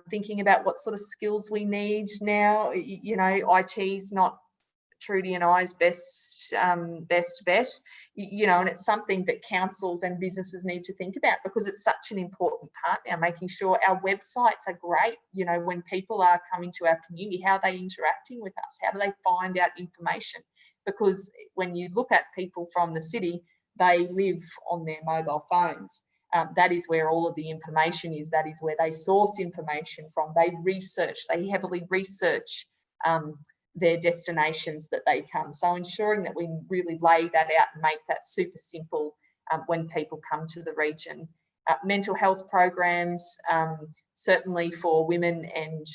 thinking about what sort of skills we need now. You know, IT's not Trudy and I's best bet, you know, and it's something that councils and businesses need to think about because it's such an important part now, making sure our websites are great. You know, when people are coming to our community, how are they interacting with us? How do they find out information? Because when you look at people from the city, they live on their mobile phones. That is where all of the information is. That is where they source information from. They research, they heavily research their destinations that they come. So ensuring that we really lay that out and make that super simple when people come to the region. Mental health programs, certainly for women and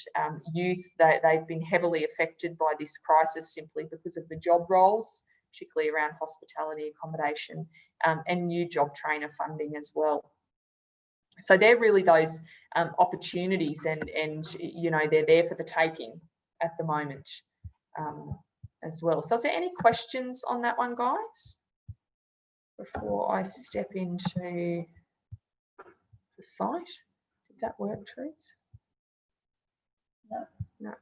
youth, they've been heavily affected by this crisis simply because of the job roles, particularly around hospitality, accommodation, and new job trainer funding as well. So they're really those opportunities and you know, they're there for the taking at the moment as well. So is there any questions on that one, guys, before I step into the site? Did that work, Truth? No. No.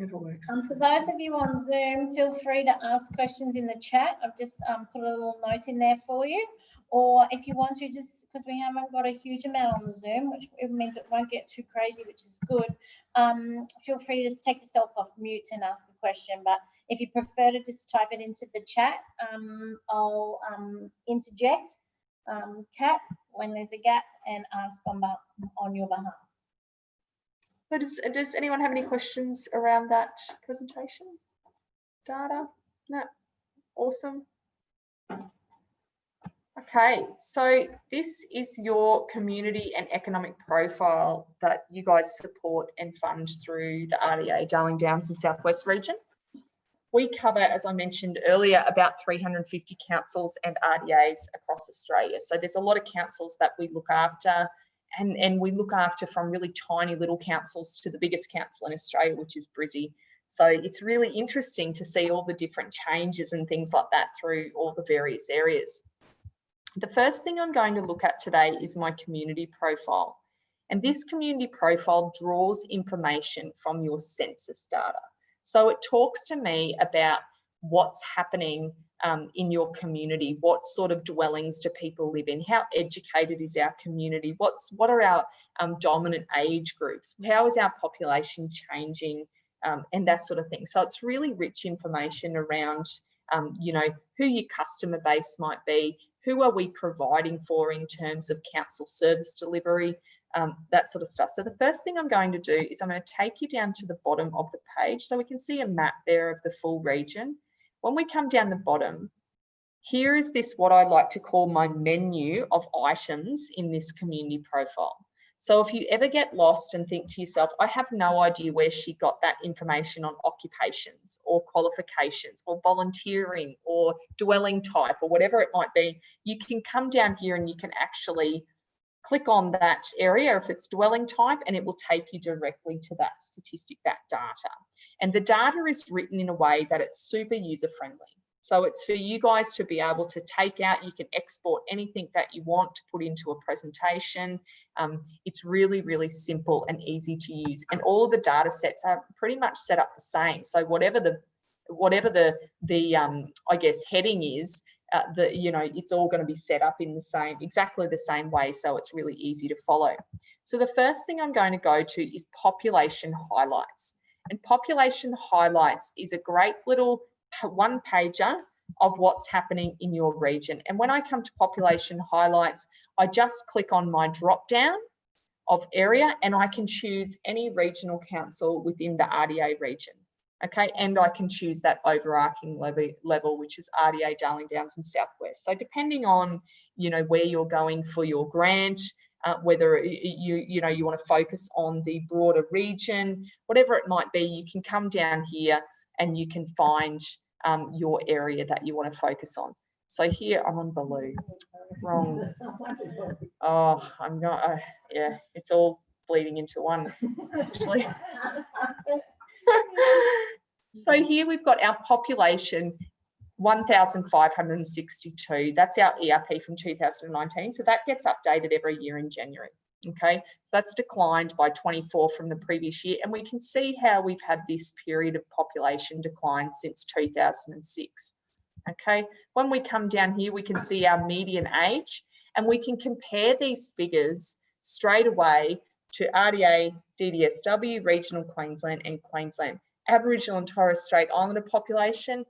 Never works. For those of you on Zoom, feel free to ask questions in the chat. I've just put a little note in there for you. Or if you want to, just because we haven't got a huge amount on the Zoom, which means it won't get too crazy, which is good, feel free to just take yourself off mute and ask a question. But if you prefer to just type it into the chat, I'll interject, Kat, when there's a gap and ask on your behalf. So does anyone have any questions around that presentation? Data? No. Awesome. Okay, so this is your community and economic profile that you guys support and fund through the RDA Darling Downs and Southwest region. We cover, as I mentioned earlier, about 350 councils and RDAs across Australia. So there's a lot of councils that we look after, and we look after from really tiny little councils to the biggest council in Australia, which is Brizzy. So it's really interesting to see all the different changes and things like that through all the various areas. The first thing I'm going to look at today is my community profile. And this community profile draws information from your census data. So it talks to me about what's happening in your community, what sort of dwellings do people live in, how educated is our community, what are our dominant age groups, how is our population changing, and that sort of thing. So it's really rich information around, you know, who your customer base might be, who are we providing for in terms of council service delivery, that sort of stuff. So the first thing I'm going to do is I'm going to take you down to the bottom of the page so we can see a map there of the full region. When we come down the bottom, here is this, what I like to call my menu of items in this community profile. So if you ever get lost and think to yourself, I have no idea where she got that information on occupations or qualifications or volunteering or dwelling type or whatever it might be, you can come down here and you can actually click on that area if it's dwelling type, and it will take you directly to that statistic, that data. And the data is written in a way that it's super user friendly. So it's for you guys to be able to take out, you can export anything that you want to put into a presentation. It's really, really simple and easy to use. And all of the data sets are pretty much set up the same. So whatever the I guess heading is, you know, it's all going to be set up in the exactly the same way. So it's really easy to follow. So the first thing I'm going to go to is population highlights. And population highlights is a great little one pager of what's happening in your region. And when I come to population highlights, I just click on my drop down of area and I can choose any regional council within the RDA region. Okay, and I can choose that overarching level, which is RDA, Darling Downs and Southwest. So depending on, you know, where you're going for your grant, whether you want to focus on the broader region, whatever it might be, you can come down here and you can find your area that you want to focus on. So here I'm on Baloo. Wrong. Oh, I'm not. Yeah, it's all bleeding into one actually. So here we've got our population, 1,562. That's our ERP from 2019. So that gets updated every year in January. Okay, so that's declined by 24 from the previous year. And we can see how we've had this period of population decline since 2006. Okay, when we come down here, we can see our median age and we can compare these figures straight away to RDA, DDSW, regional Queensland and Queensland. Aboriginal and Torres Strait Islander population,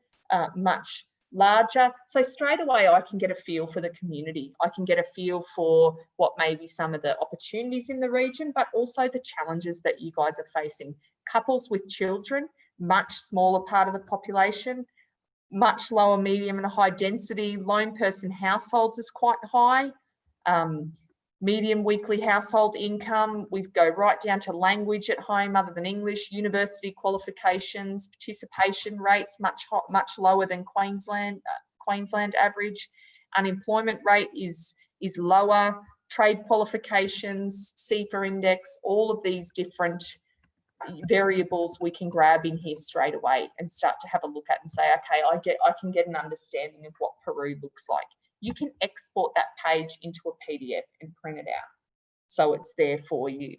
much larger. So straight away, I can get a feel for the community. I can get a feel for what may be some of the opportunities in the region, but also the challenges that you guys are facing. Couples with children, much smaller part of the population, much lower medium and high density. Lone person households is quite high. Median weekly household income, we go right down to language at home other than English, university qualifications, participation rates much lower than Queensland average. Unemployment rate is lower. Trade qualifications, CEPA index, all of these different variables we can grab in here straight away and start to have a look at and say, okay, I can get an understanding of what Peru looks like. You can export that page into a PDF and print it out. So it's there for you.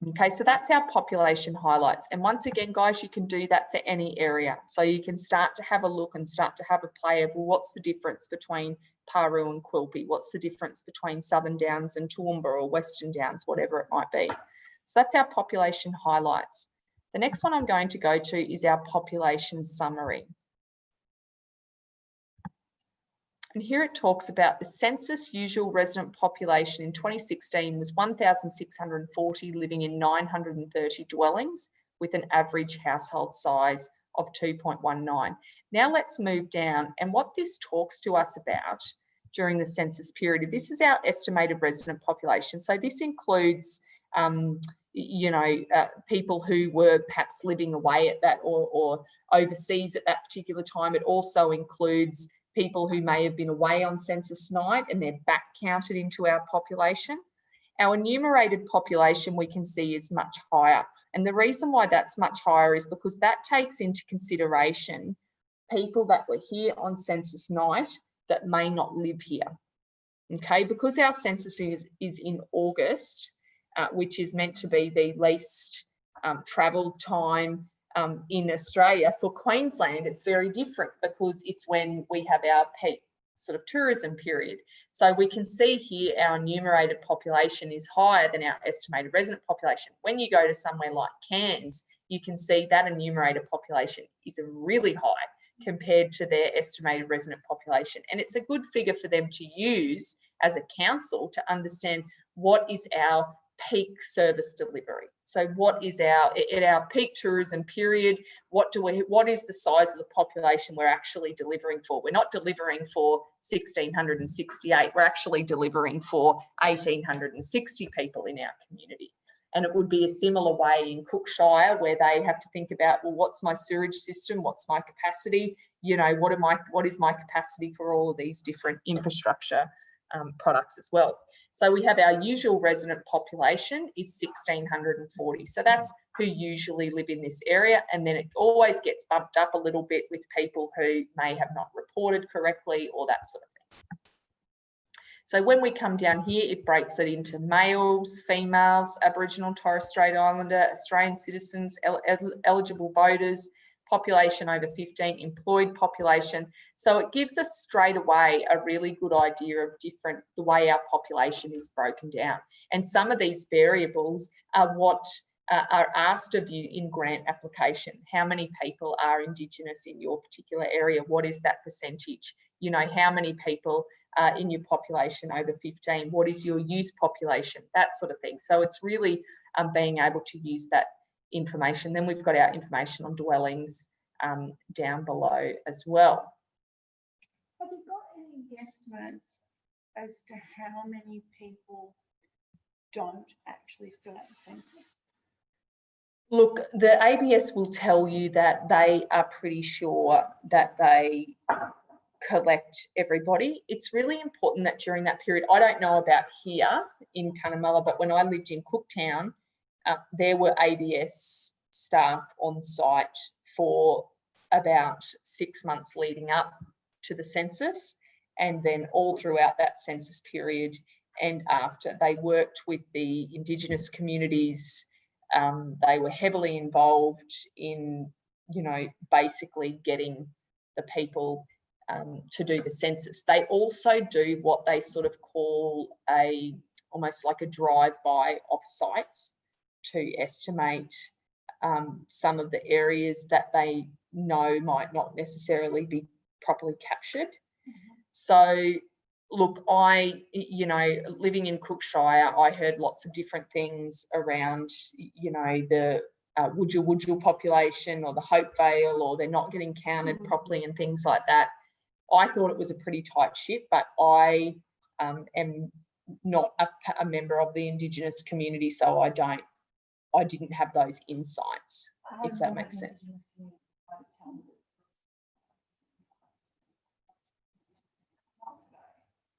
Okay, so that's our population highlights. And once again, guys, you can do that for any area. So you can start to have a look and start to have a play of, well, what's the difference between Paru and Quilpie? What's the difference between Southern Downs and Toowoomba or Western Downs, whatever it might be. So that's our population highlights. The next one I'm going to go to is our population summary. And here it talks about the census usual resident population in 2016 was 1,640 living in 930 dwellings with an average household size of 2.19. Now let's move down, and what this talks to us about during the census period, this is our estimated resident population. So this includes people who were perhaps living away at that or overseas at that particular time. It also includes people who may have been away on census night and they're back counted into our population. Our enumerated population we can see is much higher. And the reason why that's much higher is because that takes into consideration people that were here on census night that may not live here. Okay, because our census is in August, which is meant to be the least travelled time in Australia. For Queensland, it's very different because it's when we have our peak sort of tourism period. So we can see here our enumerated population is higher than our estimated resident population. When you go to somewhere like Cairns, you can see that enumerated population is really high compared to their estimated resident population. And it's a good figure for them to use as a council to understand what is our peak service delivery. So what is at our peak tourism period, what is the size of the population we're actually delivering for? We're not delivering for 1,668, we're actually delivering for 1,860 people in our community. And it would be a similar way in Cookshire, where they have to think about, well, what's my sewage system? What's my capacity? You know, what is my capacity for all of these different infrastructure products as well. So we have our usual resident population is 1,640. So that's who usually live in this area. And then it always gets bumped up a little bit with people who may have not reported correctly or that sort of thing. So when we come down here, it breaks it into males, females, Aboriginal, Torres Strait Islander, Australian citizens, eligible voters, population over 15, employed population. So it gives us straight away a really good idea of the way our population is broken down. And some of these variables are what are asked of you in grant application. How many people are Indigenous in your particular area? What is that percentage? You know, how many people in your population over 15? What is your youth population? That sort of thing. So it's really being able to use that information. Then we've got our information on dwellings down below as well. Have you got any estimates as to how many people don't actually fill out the census? Look, the ABS will tell you that they are pretty sure that they collect everybody. It's really important that during that period, I don't know about here in Cunnamulla, but when I lived in Cooktown, there were ABS staff on site for about 6 months leading up to the census, and then all throughout that census period and after. They worked with the Indigenous communities. They were heavily involved in, you know, basically getting the people to do the census. They also do what they sort of call almost like a drive-by of sites to estimate some of the areas that they know might not necessarily be properly captured. So look, you know, living in Cookshire, I heard lots of different things around, you know, the Wujal population or the Hope Vale, or they're not getting counted properly and things like that. I thought it was a pretty tight ship, but I am not a member of the Indigenous community, so I didn't have those insights, if that makes sense.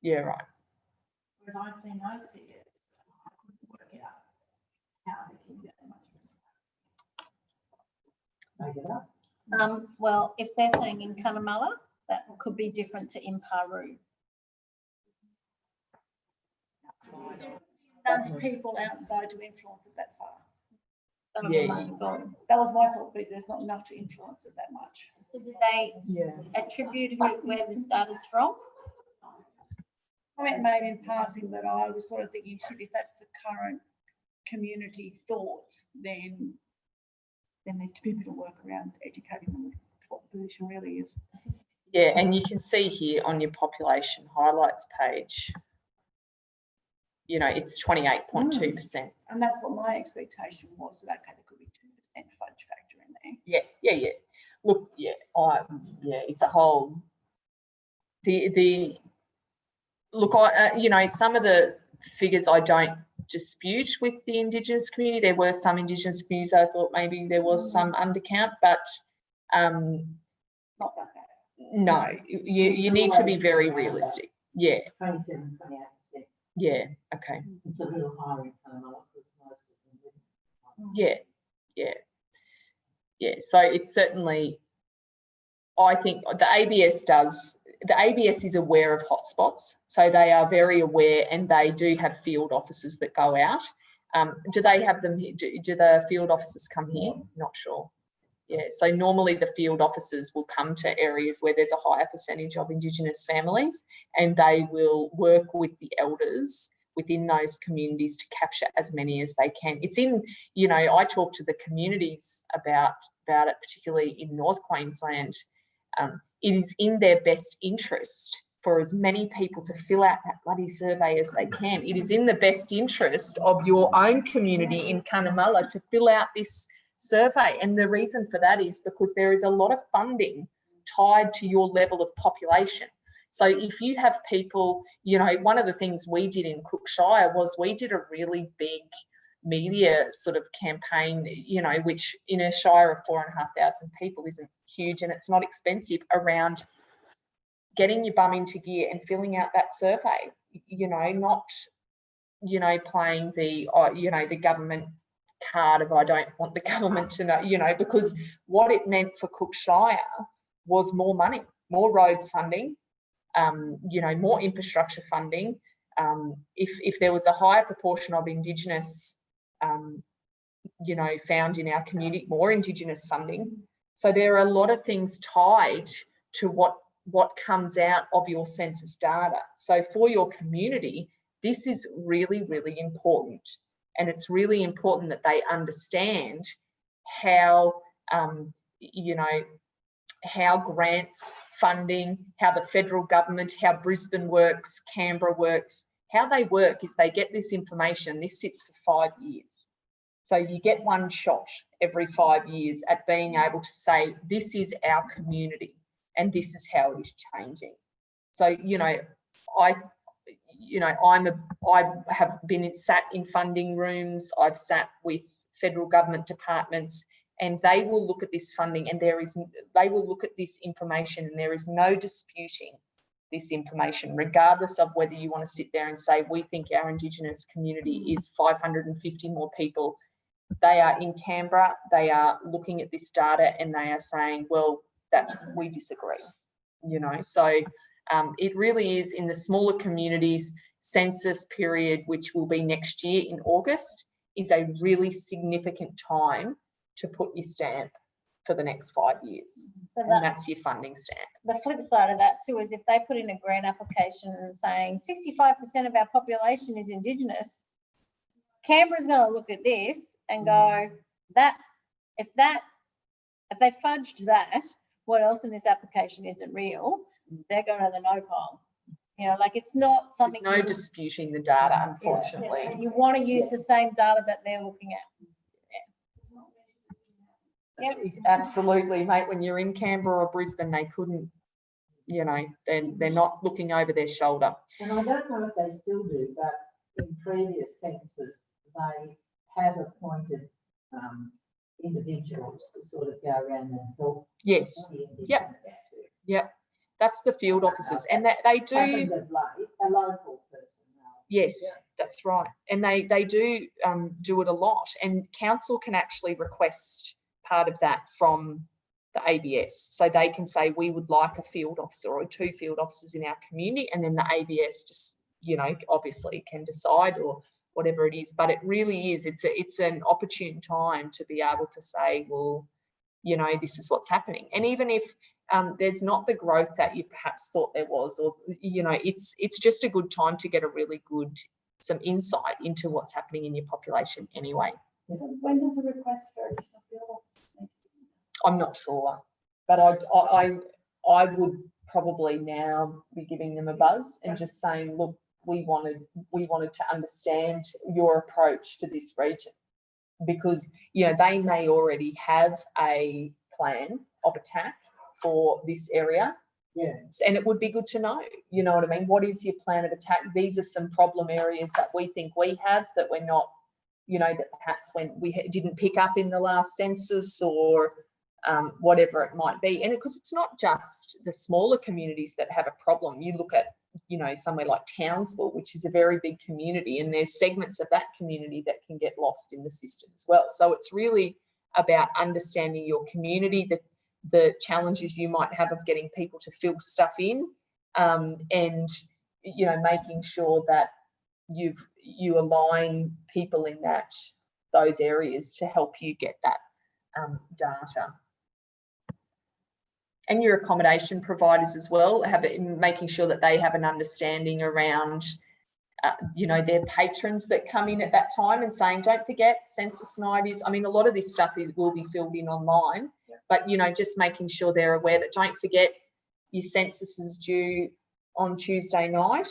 Yeah, right. Because I've seen those figures, I couldn't work out how they can get that much. Make it up. Well, if they're saying in Cunnamulla, that could be different to in Paru. Enough people outside to influence it that far. That was Yeah, my thought. That was my thought, but there's not enough to influence it that much. So did they yeah. attribute where this data's from? Comment made in passing, but I was sort of thinking, shit, if that's the current community thoughts, then there needs to be a bit of work around educating them what the position really is. Yeah, and you can see here on your population highlights page, you know, it's 28.2%. And that's what my expectation was, that okay, there could be 2% fudge factor in there. Yeah. Look, it's a whole. Look, you know, some of the figures I don't dispute with the Indigenous community. There were some Indigenous communities I thought maybe there was some undercount, but Not that bad. no, you need to be very realistic. Yeah, 27, 28%. yeah, okay. It's a little higher in Cunnamulla because most of them live. Yeah. So it's certainly, I think the ABS is aware of hotspots. So they are very aware, and they do have field officers that go out. Do they have them? Do the field officers come here? Not sure. Yeah, so normally the field officers will come to areas where there's a higher percentage of Indigenous families, and they will work with the elders within those communities to capture as many as they can. It's in, you know, I talk to the communities about it, particularly in North Queensland. It is in their best interest for as many people to fill out that bloody survey as they can. It is in the best interest of your own community in Cunnamulla to fill out this survey. And the reason for that is because there is a lot of funding tied to your level of population. So if you have people, you know, one of the things we did in Cook Shire was we did a really big media sort of campaign, you know, which in a shire of 4,500 people isn't huge, and it's not expensive, around getting your bum into gear and filling out that survey, you know, not, you know, playing the, you know, the government card of I don't want the government to know, you know, because what it meant for Cook Shire was more money, more roads funding, you know, more infrastructure funding. If there was a higher proportion of Indigenous, you know, found in our community, more Indigenous funding. So there are a lot of things tied to what comes out of your census data. So for your community, this is really, really important. And it's really important that they understand how, you know, how grants, funding, how the federal government, how Brisbane works, Canberra works, how they work is they get this information. This sits for 5 years. So you get one shot every 5 years at being able to say, this is our community and this is how it is changing. So, you know, I have been sat in funding rooms. I've sat with federal government departments, and they will look at this funding, and they will look at this information, and there is no disputing this information, regardless of whether you want to sit there and say, we think our Indigenous community is 550 more people. They are in Canberra, they are looking at this data, and they are saying, well, we disagree, you know. So it really is, in the smaller communities, census period, which will be next year in August, is a really significant time to put your stamp for the next 5 years. So And that's your funding stamp. the flip side of that too is if they put in a grant application saying 65% of our population is Indigenous, Canberra's going to look at this and go, if they fudged that, what else in this application isn't real? They're going to the no pile. You know, like it's not something. There's no disputing the data, unfortunately. Yeah. You want to use the same data that they're looking at. Yep, absolutely, mate. When you're in Canberra or Brisbane, they couldn't, you know, they're not looking over their shoulder. And I don't know if they still do, but in previous census, they have appointed individuals to sort of go around and help. Yes. Yep. Yep. That's the field officers, and that they do. A local person. Yes, that's right, and they do do it a lot. And council can actually request part of that from the ABS, so they can say we would like a field officer or 2 field officers in our community, and then the ABS just, you know, obviously can decide or whatever it is. But it really is, it's an opportune time to be able to say, well, you know, this is what's happening. And even if there's not the growth that you perhaps thought there was, or, you know, it's just a good time to get a really good, some insight into what's happening in your population anyway. So when does the request for additional build-ups? I'm not sure, but I would probably now be giving them a buzz and just saying, look, we wanted to understand your approach to this region, because, you know, they may already have a plan of attack for this area. Yeah. And it would be good to know, you know what I mean? What is your plan of attack? These are some problem areas that we think we have that we're not, you know, that perhaps when we didn't pick up in the last census, or whatever it might be. And because it's not just the smaller communities that have a problem. You look at, you know, somewhere like Townsville, which is a very big community, and there's segments of that community that can get lost in the system as well. So it's really about understanding your community, the challenges you might have of getting people to fill stuff in, and, you know, making sure that you align people in those areas to help you get that data. And your accommodation providers as well, making sure that they have an understanding around, you know, their patrons that come in at that time, and saying, don't forget, census night is, I mean, a lot of this stuff will be filled in online, but, you know, just making sure they're aware that, don't forget, your census is due on Tuesday night.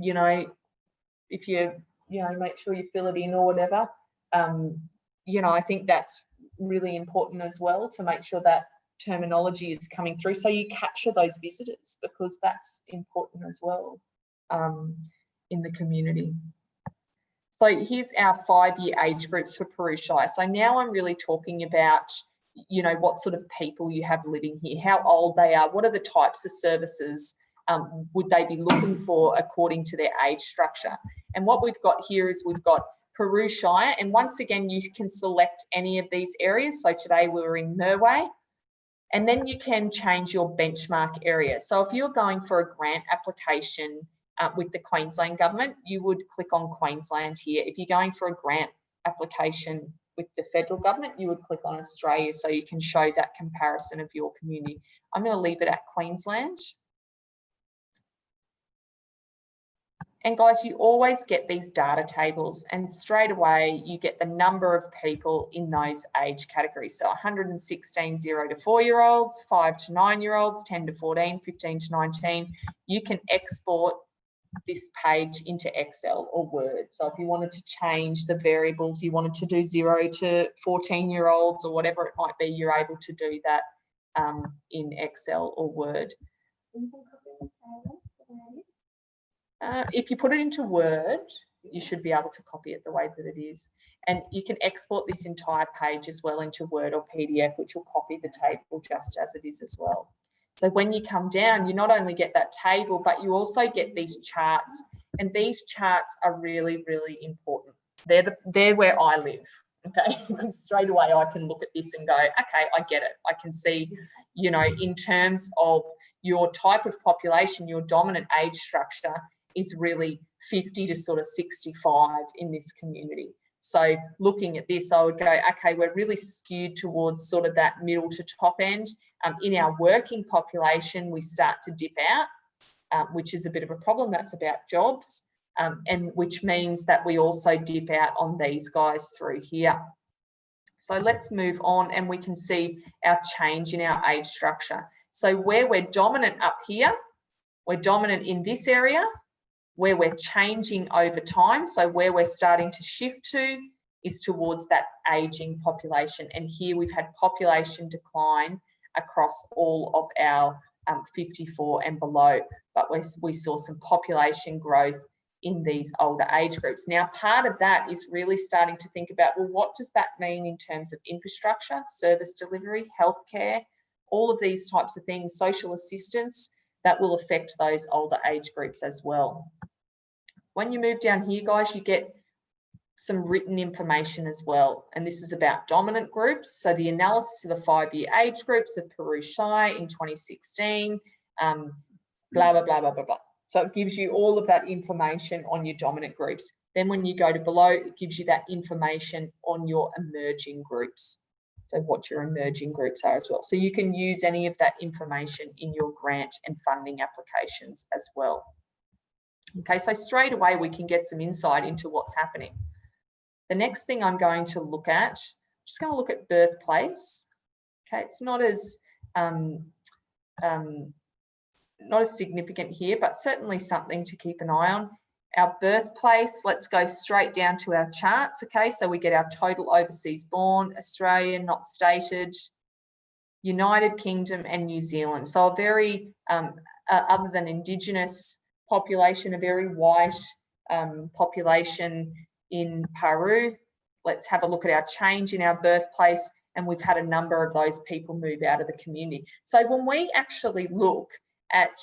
You know, if you know, make sure you fill it in or whatever. You know, I think that's really important as well, to make sure that terminology is coming through, so you capture those visitors, because that's important as well in the community. So here's our 5-year age groups for Peru Shire. So now I'm really talking about, you know, what sort of people you have living here, how old they are, what are the types of services would they be looking for according to their age structure. And what we've got here is we've got Peru Shire, and once again, you can select any of these areas. So today we were in Merway, and then you can change your benchmark area. So if you're going for a grant application with the Queensland government, you would click on Queensland here. If you're going for a grant application with the federal government, you would click on Australia, so you can show that comparison of your community. I'm going to leave it at Queensland. And guys, you always get these data tables, and straight away you get the number of people in those age categories. So 116 0 to 4-year-olds, 5 to 9-year-olds, 10 to 14, 15 to 19. You can export this page into Excel or Word. So if you wanted to change the variables, you wanted to do 0 to 14-year-olds or whatever it might be, you're able to do that in Excel or Word. If you put it into Word, you should be able to copy it the way that it is. And you can export this entire page as well into Word or PDF, which will copy the table just as it is as well. So when you come down, you not only get that table, but you also get these charts. And these charts are really, really important. They're where I live, okay? Because straight away I can look at this and go, okay, I get it. I can see, you know, in terms of your type of population, your dominant age structure is really 50 to sort of 65 in this community. So looking at this, I would go, okay, we're really skewed towards sort of that middle to top end. In our working population, we start to dip out, which is a bit of a problem. That's about jobs, and which means that we also dip out on these guys through here. So let's move on, and we can see our change in our age structure. So where we're dominant up here, we're dominant in this area. Where we're changing over time, so where we're starting to shift to, is towards that ageing population. And here we've had population decline across all of our 54 and below, but we saw some population growth in these older age groups. Now, part of that is really starting to think about, well, what does that mean in terms of infrastructure, service delivery, healthcare, all of these types of things, social assistance, that will affect those older age groups as well. When you move down here, guys, you get some written information as well. And this is about dominant groups. So the analysis of the 5-year age groups of Peru Shire in 2016, blah, blah, blah, blah, blah, blah. So it gives you all of that information on your dominant groups. Then when you go to below, it gives you that information on your emerging groups. So what your emerging groups are as well. So you can use any of that information in your grant and funding applications as well. Okay, so straight away we can get some insight into what's happening. The next thing I'm going to look at, just going to look at birthplace. Okay, it's not as significant here, but certainly something to keep an eye on. Our birthplace, let's go straight down to our charts. Okay, so we get our total overseas born, Australia, not stated, United Kingdom and New Zealand. So a very, other than Indigenous population, a very white population in Peru. Let's have a look at our change in our birthplace, and we've had a number of those people move out of the community. So when we actually look at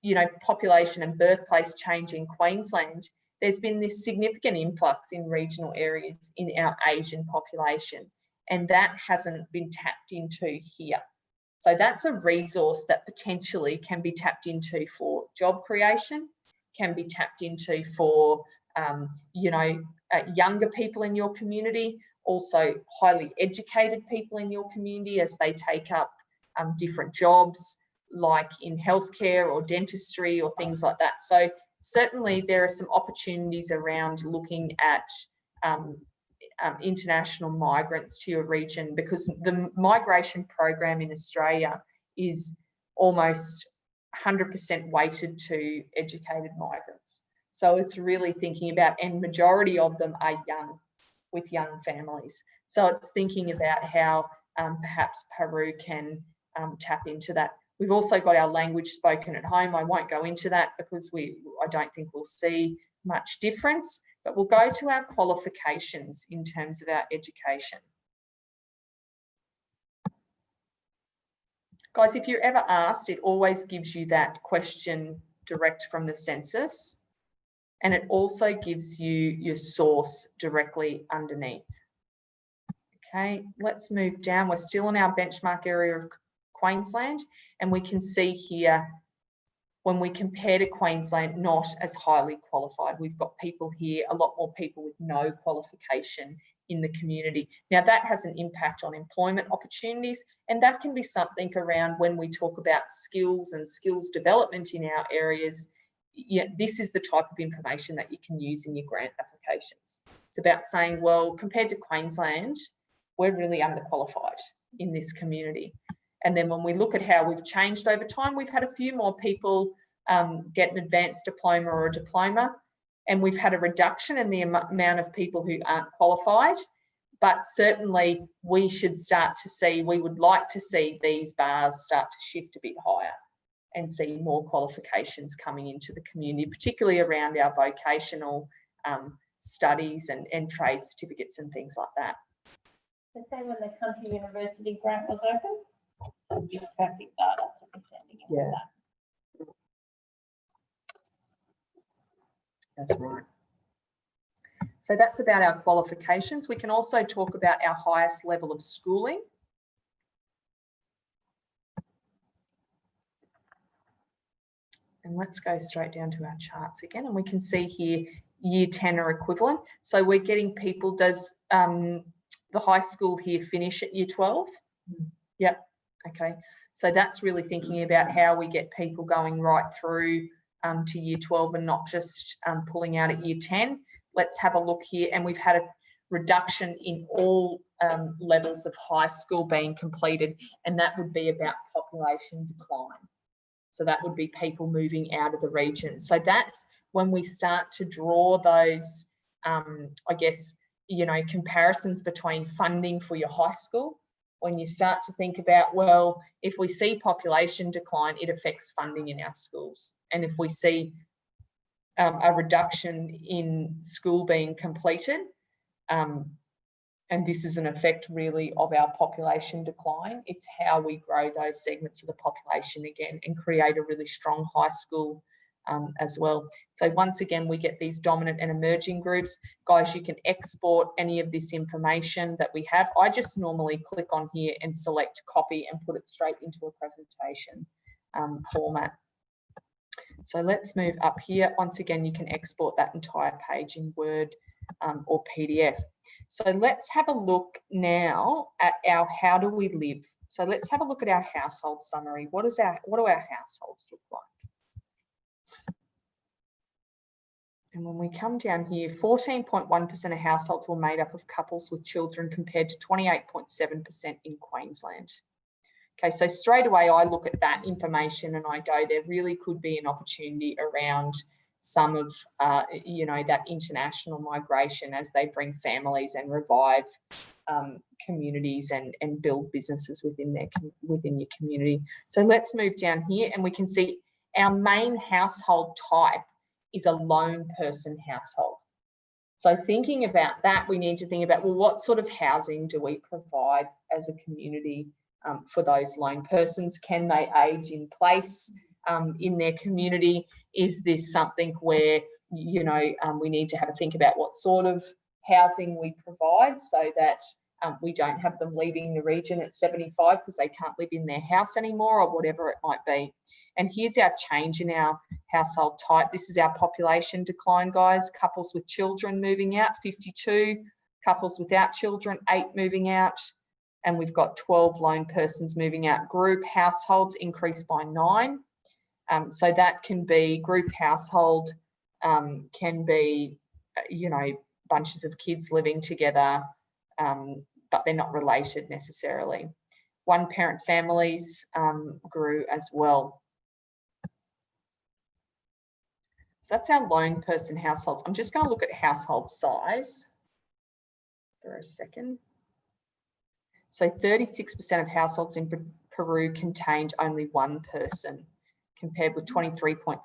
you know, population and birthplace change in Queensland, there's been this significant influx in regional areas in our Asian population, and that hasn't been tapped into here. So that's a resource that potentially can be tapped into for job creation, can be tapped into for, you know, younger people in your community, also highly educated people in your community as they take up different jobs, like in healthcare or dentistry or things like that. So certainly there are some opportunities around looking at international migrants to your region, because the migration program in Australia is almost 100% weighted to educated migrants. So it's really thinking about, and majority of them are young, with young families. So it's thinking about how perhaps Peru can tap into that. We've also got our language spoken at home. I won't go into that because I don't think we'll see much difference, but we'll go to our qualifications in terms of our education. Guys, if you're ever asked, it always gives you that question direct from the census, and it also gives you your source directly underneath. Okay, let's move down. We're still in our benchmark area of Queensland, and we can see here when we compare to Queensland, not as highly qualified. We've got people here, a lot more people with no qualification in the community. Now that has an impact on employment opportunities, and that can be something around when we talk about skills and skills development in our areas. Yeah, this is the type of information that you can use in your grant applications. It's about saying, well, compared to Queensland, we're really underqualified in this community. And then when we look at how we've changed over time, we've had a few more people get an advanced diploma or a diploma, and we've had a reduction in the amount of people who aren't qualified. But certainly we should start to see, we would like to see these bars start to shift a bit higher and see more qualifications coming into the community, particularly around our vocational studies and trade certificates and things like that. The same when the country university grant was open. Perfect data to be sending in. Yeah. That's right. So that's about our qualifications. We can also talk about our highest level of schooling. And let's go straight down to our charts again, and we can see here year 10 or equivalent. So we're getting people, does the high school here finish at year 12? Yep. Okay. So that's really thinking about how we get people going right through to year 12 and not just pulling out at year 10. Let's have a look here, and we've had a reduction in all levels of high school being completed, and that would be about population decline. So that would be people moving out of the region. So that's when we start to draw those, I guess, you know, comparisons between funding for your high school. When you start to think about, well, if we see population decline, it affects funding in our schools. And if we see a reduction in school being completed, and this is an effect really of our population decline, it's how we grow those segments of the population again and create a really strong high school as well. So once again, we get these dominant and emerging groups. Guys, you can export any of this information that we have. I just normally click on here and select copy and put it straight into a presentation format. So let's move up here. Once again, you can export that entire page in Word or PDF. So let's have a look now at our how do we live. So let's have a look at our household summary. What do our households look like? And when we come down here, 14.1% of households were made up of couples with children compared to 28.7% in Queensland. Okay, so straight away I look at that information and I go, there really could be an opportunity around some of, you know, that international migration as they bring families and revive communities and build businesses within your community. So let's move down here and we can see our main household type is a lone person household. So thinking about that, we need to think about, well, what sort of housing do we provide as a community for those lone persons? Can they age in place in their community? Is this something where, you know, we need to have a think about what sort of housing we provide so that we don't have them leaving the region at 75 because they can't live in their house anymore or whatever it might be. And here's our change in our household type. This is our population decline, guys. Couples with children moving out, 52. Couples without children, 8 moving out. And we've got 12 lone persons moving out. Group households increased by 9. So that can be group household, can be, you know, bunches of kids living together, but they're not related necessarily. One parent families grew as well. So that's our lone person households. I'm just going to look at household size for a second. So 36% of households in Peru contained only one person, compared with 23.5%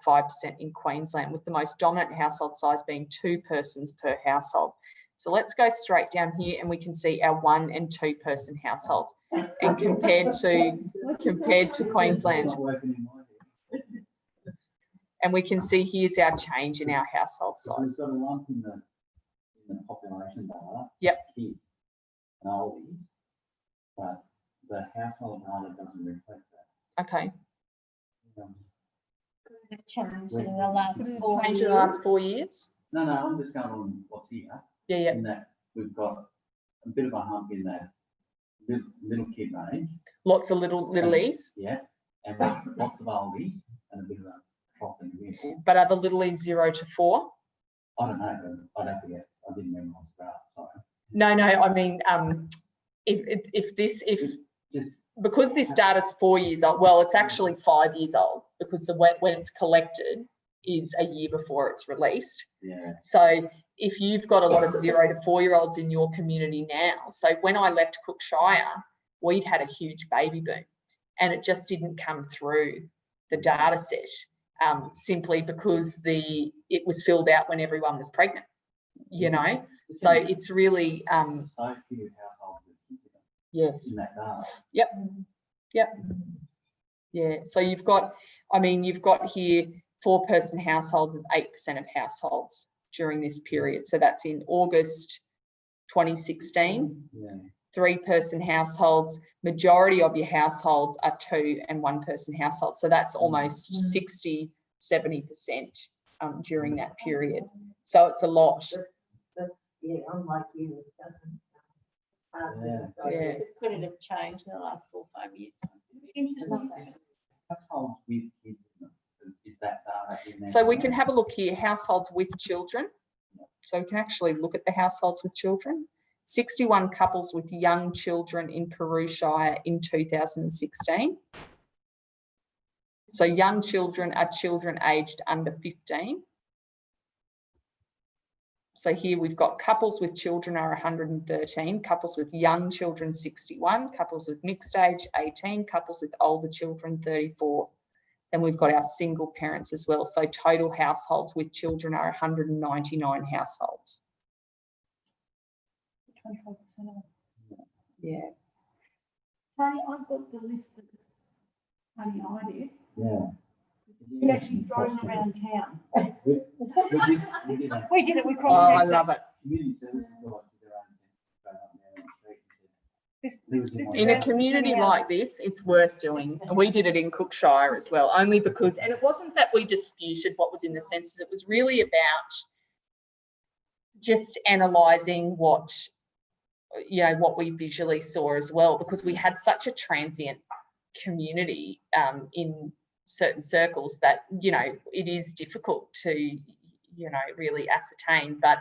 in Queensland, with the most dominant household size being 2 persons per household. So let's go straight down here and we can see our 1 and 2 person households and compared to Queensland. And we can see here's our change in our household size. We've got a lump in the population data. Yep. Kids and oldies, but the household data doesn't reflect that. Okay. Changed in the last 4 Change years. in the last 4 years? No, I'm just going on what's here. Yeah. In that we've got a bit of a hump in that little kid range. Lots of littlies. Yeah, and lots of oldies and a bit of a drop in the middle. But are the littlies 0 to 4? I don't know. I'd have to get. I didn't memorise that. Sorry. No. I mean, because this data's 4 years old. Well, it's actually 5 years old because when it's collected is a year before it's released. Yeah. So if you've got a lot of 0 to 4-year-olds in your community now, so when I left Cook Shire, we'd had a huge baby boom, and it just didn't come through the data set simply because it was filled out when everyone was pregnant. You know, so it's really So few households with kids yes. in that data. Yep. Yeah. So you've got here 4-person households is 8% of households during this period. So that's in August 2016. Yeah. 3-person households, majority of your households are 2 and 1-person households. So that's almost 60, 70% during that period. So it's a lot. That's, yeah, unlike you, it doesn't. Yeah. Could it have changed in the last 4 or 5 years? Interesting. Households with kids in them, is that data in there? So we can have a look here, households with children. So we can actually look at the households with children. 61 couples with young children in Peru Shire in 2016. So young children are children aged under 15. So here we've got couples with children are 113, couples with young children 61, couples with mixed age 18, couples with older children 34. Then we've got our single parents as well. So total households with children are 199 households. 25%. Yeah. Tony, I've got the list that Tony and I did. Yeah. We actually drove around town. We did that. We did it, we Oh, I cross-checked it. love it. Community services guys did their own thing, go up there on the street and said, In a community like this, it's worth doing. And we did it in Cookshire as well, only because, and it wasn't that we disputed what was in the census, it was really about just analysing what, you know, what we visually saw as well, because we had such a transient community in certain circles that, you know, it is difficult to, you know, really ascertain. But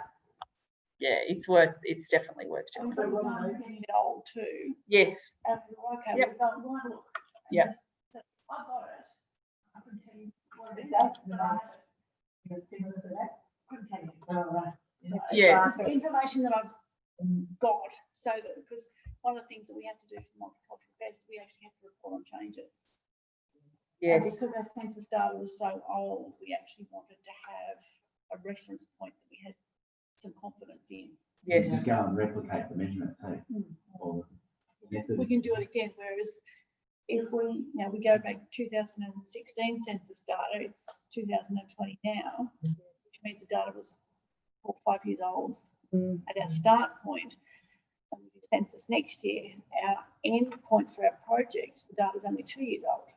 yeah, it's definitely worth doing. So Ryan's getting a bit old too. Yes. And we're okay, Yep. we've done one look. Yep. I got it. I couldn't tell you what it It does, does, but I have it. Is it similar to that? Couldn't tell you. Oh, right. Yeah. It's the information that I've got, so that, because one of the things that we have to do for the multicultural fest, we actually have to report on changes. And Yes. because our census data was so old, we actually wanted to have a reference point that we had some confidence in. Yes. Just go and replicate the measurement too. Or the method. We can do it again, whereas if we, now we go back 2016 census data, it's 2020 now, which means the data was 4 or 5 years old at our start point. And we do census next year, our end point for our project, the data is only 2 years old.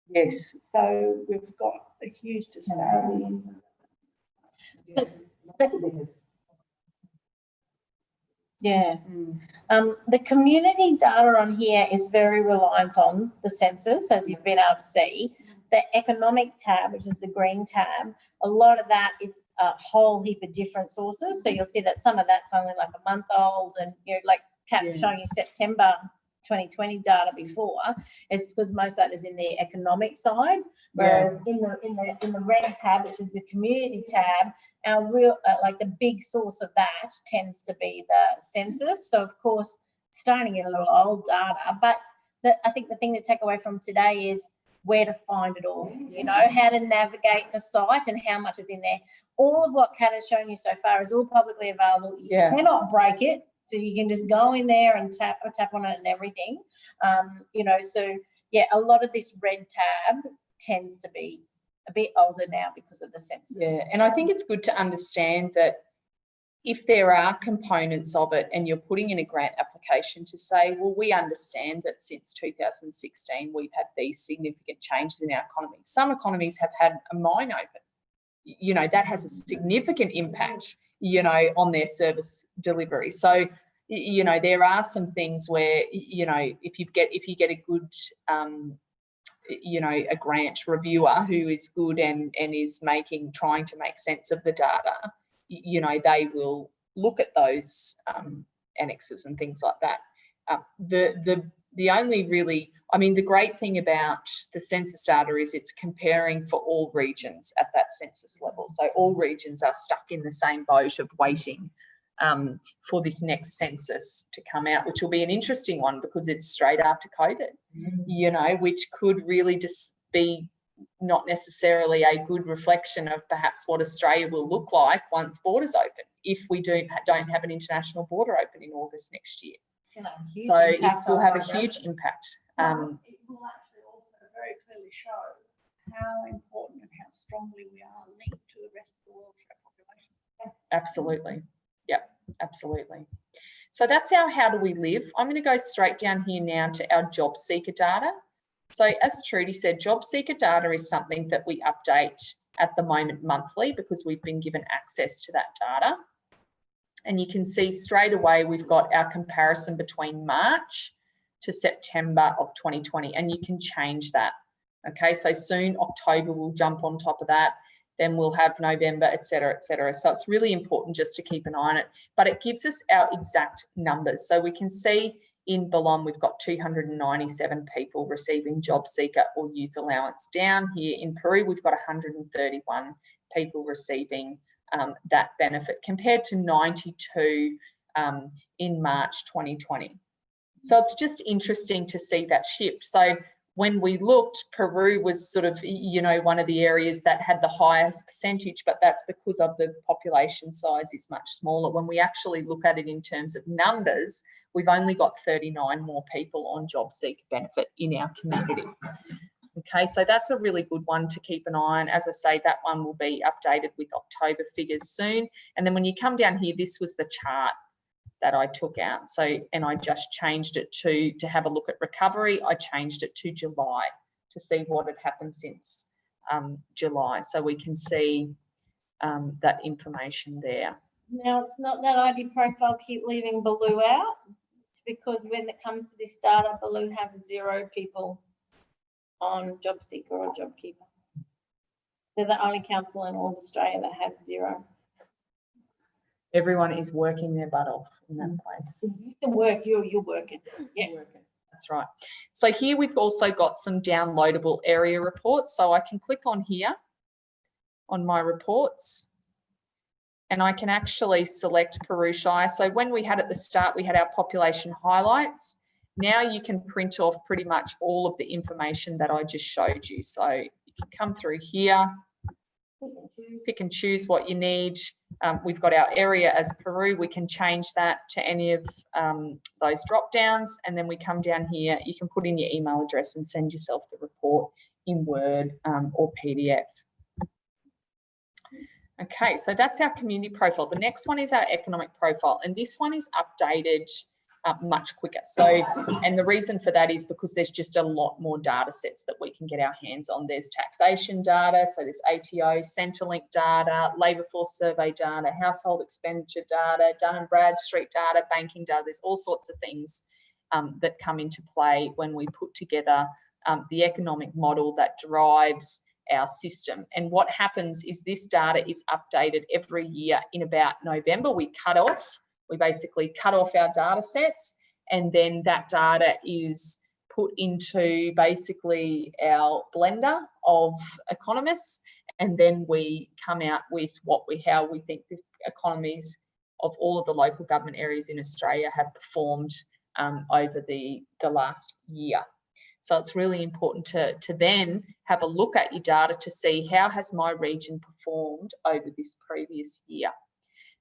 Yes. So we've got a huge disparity in. Yeah. The community data on here is very reliant on the census, as you've been able to see. The economic tab, which is the green tab, a lot of that is a whole heap of different sources. So you'll see that some of that's only like a month old, and you're like Kat's showing you September 2020 data before. It's because most of that is in the economic side, whereas in the red tab, which is the community tab, our real like the big source of that tends to be the census. So of course, starting to get a little old data, but I think the thing to take away from today is where to find it all, you know, how to navigate the site and how much is in there. All of what Kat has shown you so far is all publicly available. You cannot break it. So you can just go in there and tap on it and everything. You know, so yeah, a lot of this red tab tends to be a bit older now because of the census. Yeah, and I think it's good to understand that if there are components of it and you're putting in a grant application to say, well, we understand that since 2016 we've had these significant changes in our economy. Some economies have had a mine open. You know, that has a significant impact, you know, on their service delivery. So, you know, there are some things where, you know, if you get a good, you know, a grant reviewer who is good and is trying to make sense of the data, you know, they will look at those annexes and things like that. The only really, I mean, the great thing about the census data is it's comparing for all regions at that census level. So all regions are stuck in the same boat of waiting for this next census to come out, which will be an interesting one because it's straight after COVID, you know, which could really just be not necessarily a good reflection of perhaps what Australia will look like once borders open, if we don't have an international border open in August next year. So it will have a huge impact. It will actually also very clearly show how important and how strongly we are linked to the rest of the world for our population. Absolutely. Yeah, absolutely. So that's our how do we live. I'm going to go straight down here now to our job seeker data. So as Trudy said, job seeker data is something that we update at the moment monthly because we've been given access to that data. And you can see straight away we've got our comparison between March to September of 2020, and you can change that. Okay, so soon October will jump on top of that, then we'll have November, et cetera, et cetera. So it's really important just to keep an eye on it, but it gives us our exact numbers. So we can see in Belong, we've got 297 people receiving job seeker or youth allowance. Down here in Peru, we've got 131 people receiving that benefit compared to 92 in March 2020. So it's just interesting to see that shift. So when we looked, Peru was sort of, you know, one of the areas that had the highest percentage, but that's because of the population size is much smaller. When we actually look at it in terms of numbers, we've only got 39 more people on job seeker benefit in our community. Okay, so that's a really good one to keep an eye on. As I say, that one will be updated with October figures soon. And then when you come down here, this was the chart that I took out. So, and I just changed it to have a look at recovery. I changed it to July to see what had happened since July. So we can see that information there. Now, it's not that ID profile keep leaving Baloo out. It's because when it comes to this data, Baloo have 0 people on job seeker or job keeper. They're the only council in all of Australia that have 0. Everyone is working their butt off in that place. You can work, you're working. Yeah. That's right. So here we've also got some downloadable area reports. So I can click on here on my reports and I can actually select Peru Shire. So when we had at the start, we had our population highlights. Now you can print off pretty much all of the information that I just showed you. So you can come through here, pick and choose what you need. We've got our area as Peru. We can change that to any of those drop downs. And then we come down here, you can put in your email address and send yourself the report in Word or PDF. Okay, so that's our community profile. The next one is our economic profile, and this one is updated much quicker. So, and the reason for that is because there's just a lot more data sets that we can get our hands on. There's taxation data, so there's ATO, Centrelink data, labour force survey data, household expenditure data, Dun & Bradstreet data, banking data. There's all sorts of things that come into play when we put together the economic model that drives our system. And what happens is this data is updated every year in about November. We basically cut off our data sets, and then that data is put into basically our blender of economists, and then we come out with how we think the economies of all of the local government areas in Australia have performed over the last year. So it's really important to then have a look at your data to see how has my region performed over this previous year.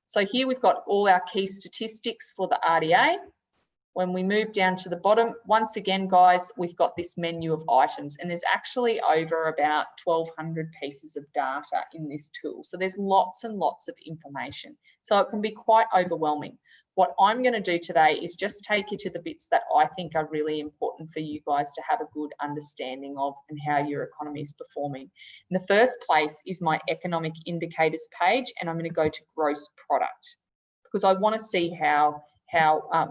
So here we've got all our key statistics for the RDA. When we move down to the bottom, once again, guys, we've got this menu of items, and there's actually over about 1,200 pieces of data in this tool. So there's lots and lots of information. So it can be quite overwhelming. What I'm going to do today is just take you to the bits that I think are really important for you guys to have a good understanding of and how your economy is performing. In the first place is my economic indicators page, and I'm going to go to gross product because I want to see how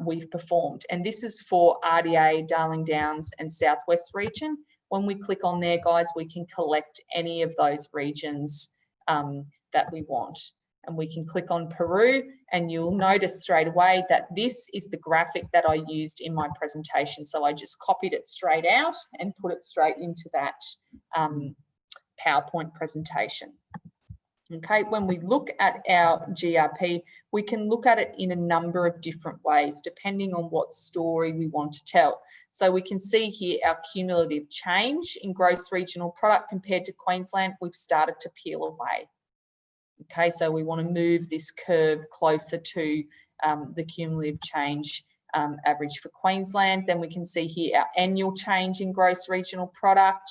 we've performed. And this is for RDA, Darling Downs and Southwest region. When we click on there, guys, we can collect any of those regions that we want. And we can click on Peru, and you'll notice straight away that this is the graphic that I used in my presentation. So I just copied it straight out and put it straight into that PowerPoint presentation. Okay, when we look at our GRP, we can look at it in a number of different ways, depending on what story we want to tell. So we can see here our cumulative change in gross regional product compared to Queensland. We've started to peel away. Okay, so we want to move this curve closer to the cumulative change average for Queensland. Then we can see here our annual change in gross regional product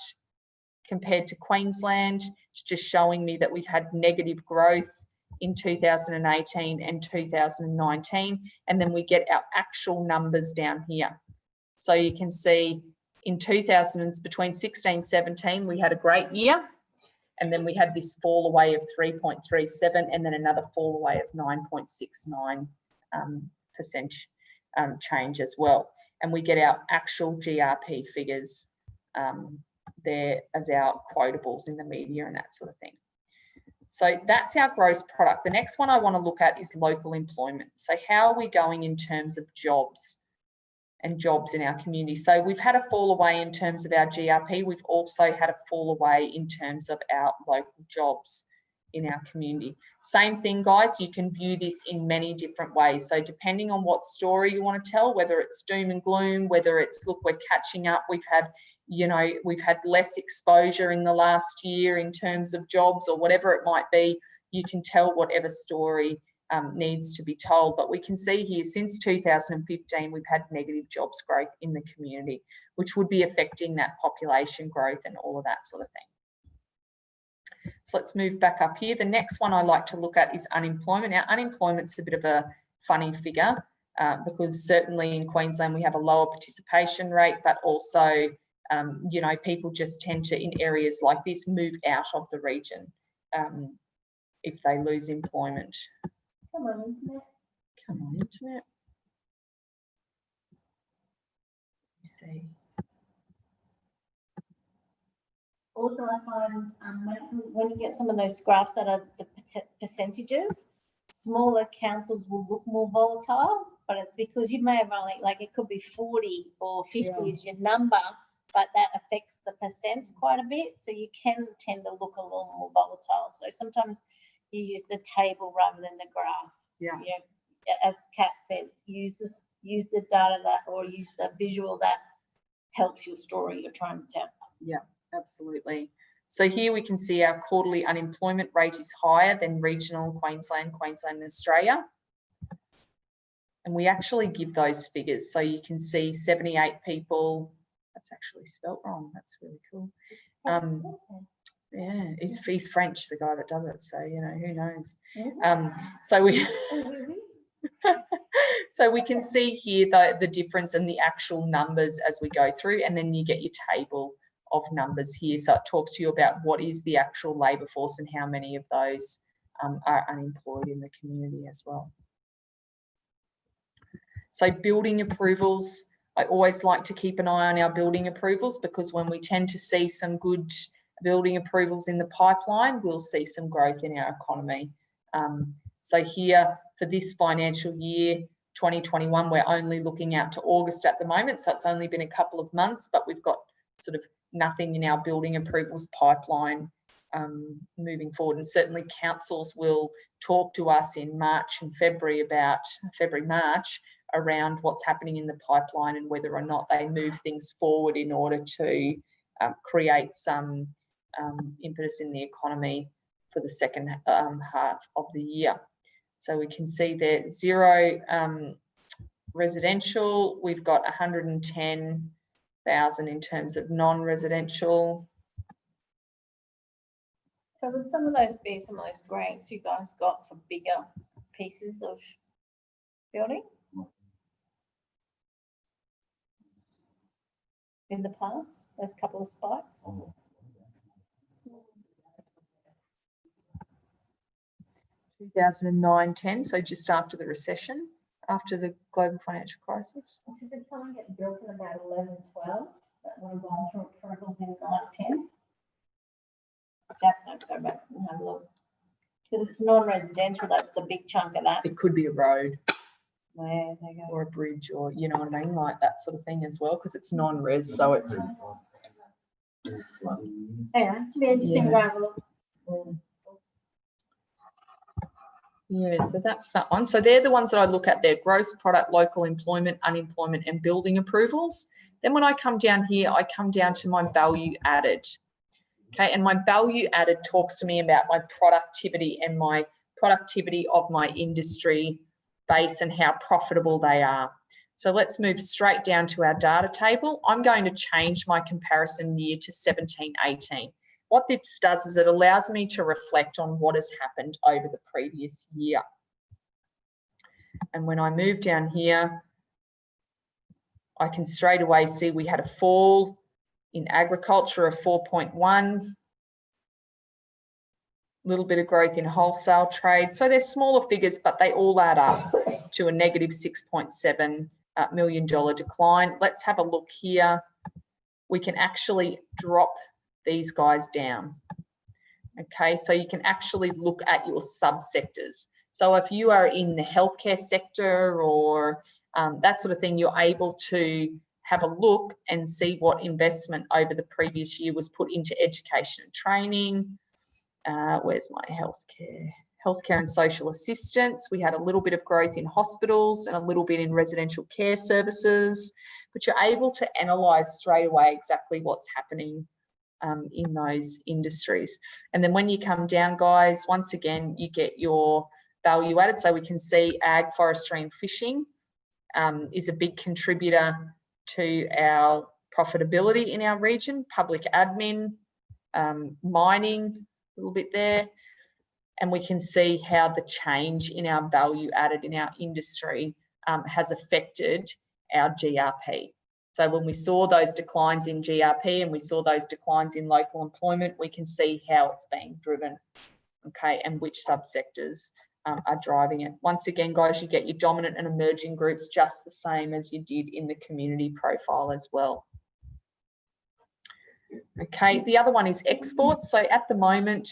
compared to Queensland. It's just showing me that we've had negative growth in 2018 and 2019. And then we get our actual numbers down here. So you can see in between 16 and 17, we had a great year. And then we had this fall away of 3.37 and then another fall away of 9.69% change as well. And we get our actual GRP figures there as our quotables in the media and that sort of thing. So that's our gross product. The next one I want to look at is local employment. So how are we going in terms of jobs and jobs in our community? So we've had a fall away in terms of our GRP. We've also had a fall away in terms of our local jobs in our community. Same thing, guys, you can view this in many different ways. So depending on what story you want to tell, whether it's doom and gloom, whether it's, look, we're catching up, we've had less exposure in the last year in terms of jobs or whatever it might be, you can tell whatever story needs to be told. But we can see here since 2015, we've had negative jobs growth in the community, which would be affecting that population growth and all of that sort of thing. So let's move back up here. The next one I like to look at is unemployment. Now, unemployment's a bit of a funny figure. because certainly in Queensland we have a lower participation rate, but also, you know, people just tend to, in areas like this, move out of the region if they lose employment. Come on, internet. Come on, internet. Let's see. Also, I find when you get some of those graphs that are the percentages, smaller councils will look more volatile, but it's because you may have only, like, it could be 40 or 50 is your number, but that affects the percent quite a bit. So you can tend to look a little more volatile. So sometimes you use the table rather than the graph. Yeah. As Kat says, use the data that, or use the visual that helps your story you're trying to tell. Yeah, absolutely. So here we can see our quarterly unemployment rate is higher than regional Queensland and Australia. And we actually give those figures. So you can see 78 people, that's actually spelt wrong. That's really cool. Yeah, he's French, the guy that does it. So, you know, who knows? So we so we can see here the difference in the actual numbers as we go through, and then you get your table of numbers here. So it talks to you about what is the actual labour force and how many of those are unemployed in the community as well. So building approvals, I always like to keep an eye on our building approvals, because when we tend to see some good building approvals in the pipeline, we'll see some growth in our economy. So here for this financial year, 2021, we're only looking out to August at the moment. So it's only been a couple of months, but we've got sort of nothing in our building approvals pipeline moving forward. And certainly councils will talk to us in March and February about March around what's happening in the pipeline and whether or not they move things forward in order to create some impetus in the economy for the second half of the year. So we can see there 0 residential, we've got 110,000 in terms of non-residential. So would some of those be some of those grants you guys got for bigger pieces of building in the past? Those couple of spikes? 2009-10, so just after the recession, after the global financial crisis. So did someone get built in about 11, 12 that were gone through approvals in like 10? I'd go back and have a look. Because it's non-residential, that's the big chunk of that. It could be a road There they go. or a bridge, or, you know what I mean, like that sort of thing as well, because it's non-res, so it's... Yeah, it's really interesting to have a look. Yeah, so that's that one. So they're the ones that I look at there: gross product, local employment, unemployment, and building approvals. Then when I come down here, I come down to my value added. Okay, and my value added talks to me about my productivity and my productivity of my industry base and how profitable they are. So let's move straight down to our data table. I'm going to change my comparison year to 17-18. What this does is it allows me to reflect on what has happened over the previous year. And when I move down here, I can straight away see we had a fall in agriculture of 4.1, little bit of growth in wholesale trade. So they're smaller figures, but they all add up to a negative $6.7 million decline. Let's have a look here. We can actually drop these guys down. Okay, so you can actually look at your subsectors. So if you are in the healthcare sector or that sort of thing, you're able to have a look and see what investment over the previous year was put into education and training. Where's my healthcare? Healthcare and social assistance. We had a little bit of growth in hospitals and a little bit in residential care services, but you're able to analyse straight away exactly what's happening in those industries. And then when you come down, guys, once again, you get your value added. So we can see ag, forestry and fishing is a big contributor to our profitability in our region, public admin, mining, a little bit there. And we can see how the change in our value added in our industry has affected our GRP. So when we saw those declines in GRP and we saw those declines in local employment, we can see how it's being driven, okay, and which subsectors are driving it. Once again, guys, you get your dominant and emerging groups just the same as you did in the community profile as well. Okay, the other one is exports. So at the moment,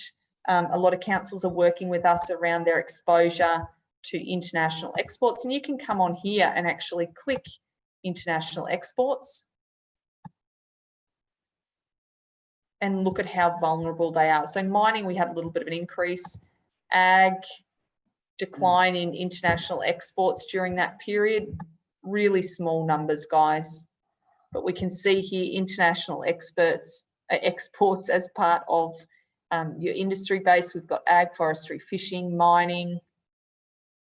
a lot of councils are working with us around their exposure to international exports, and you can come on here and actually click international exports and look at how vulnerable they are. So mining, we had a little bit of an increase. Ag, decline in international exports during that period. Really small numbers, guys. But we can see here international exports as part of your industry base. We've got ag, forestry, fishing, mining,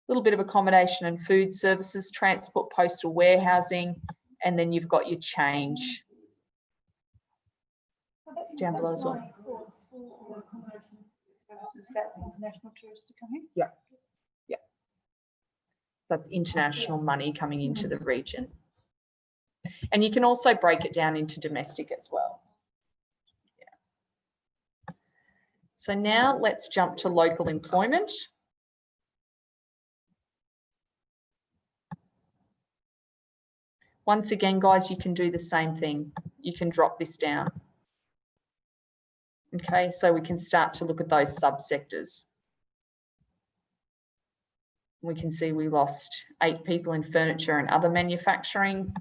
a little bit of accommodation and food services, transport, postal, warehousing, and then you've got your change down below as well. Services, that's international tourists to come in. Yeah. Yeah. That's international money coming into the region. And you can also break it down into domestic as well. Yeah. So now let's jump to local employment. Once again, guys, you can do the same thing. You can drop this down. Okay, so we can start to look at those subsectors. We can see we lost 8 people in furniture and other manufacturing.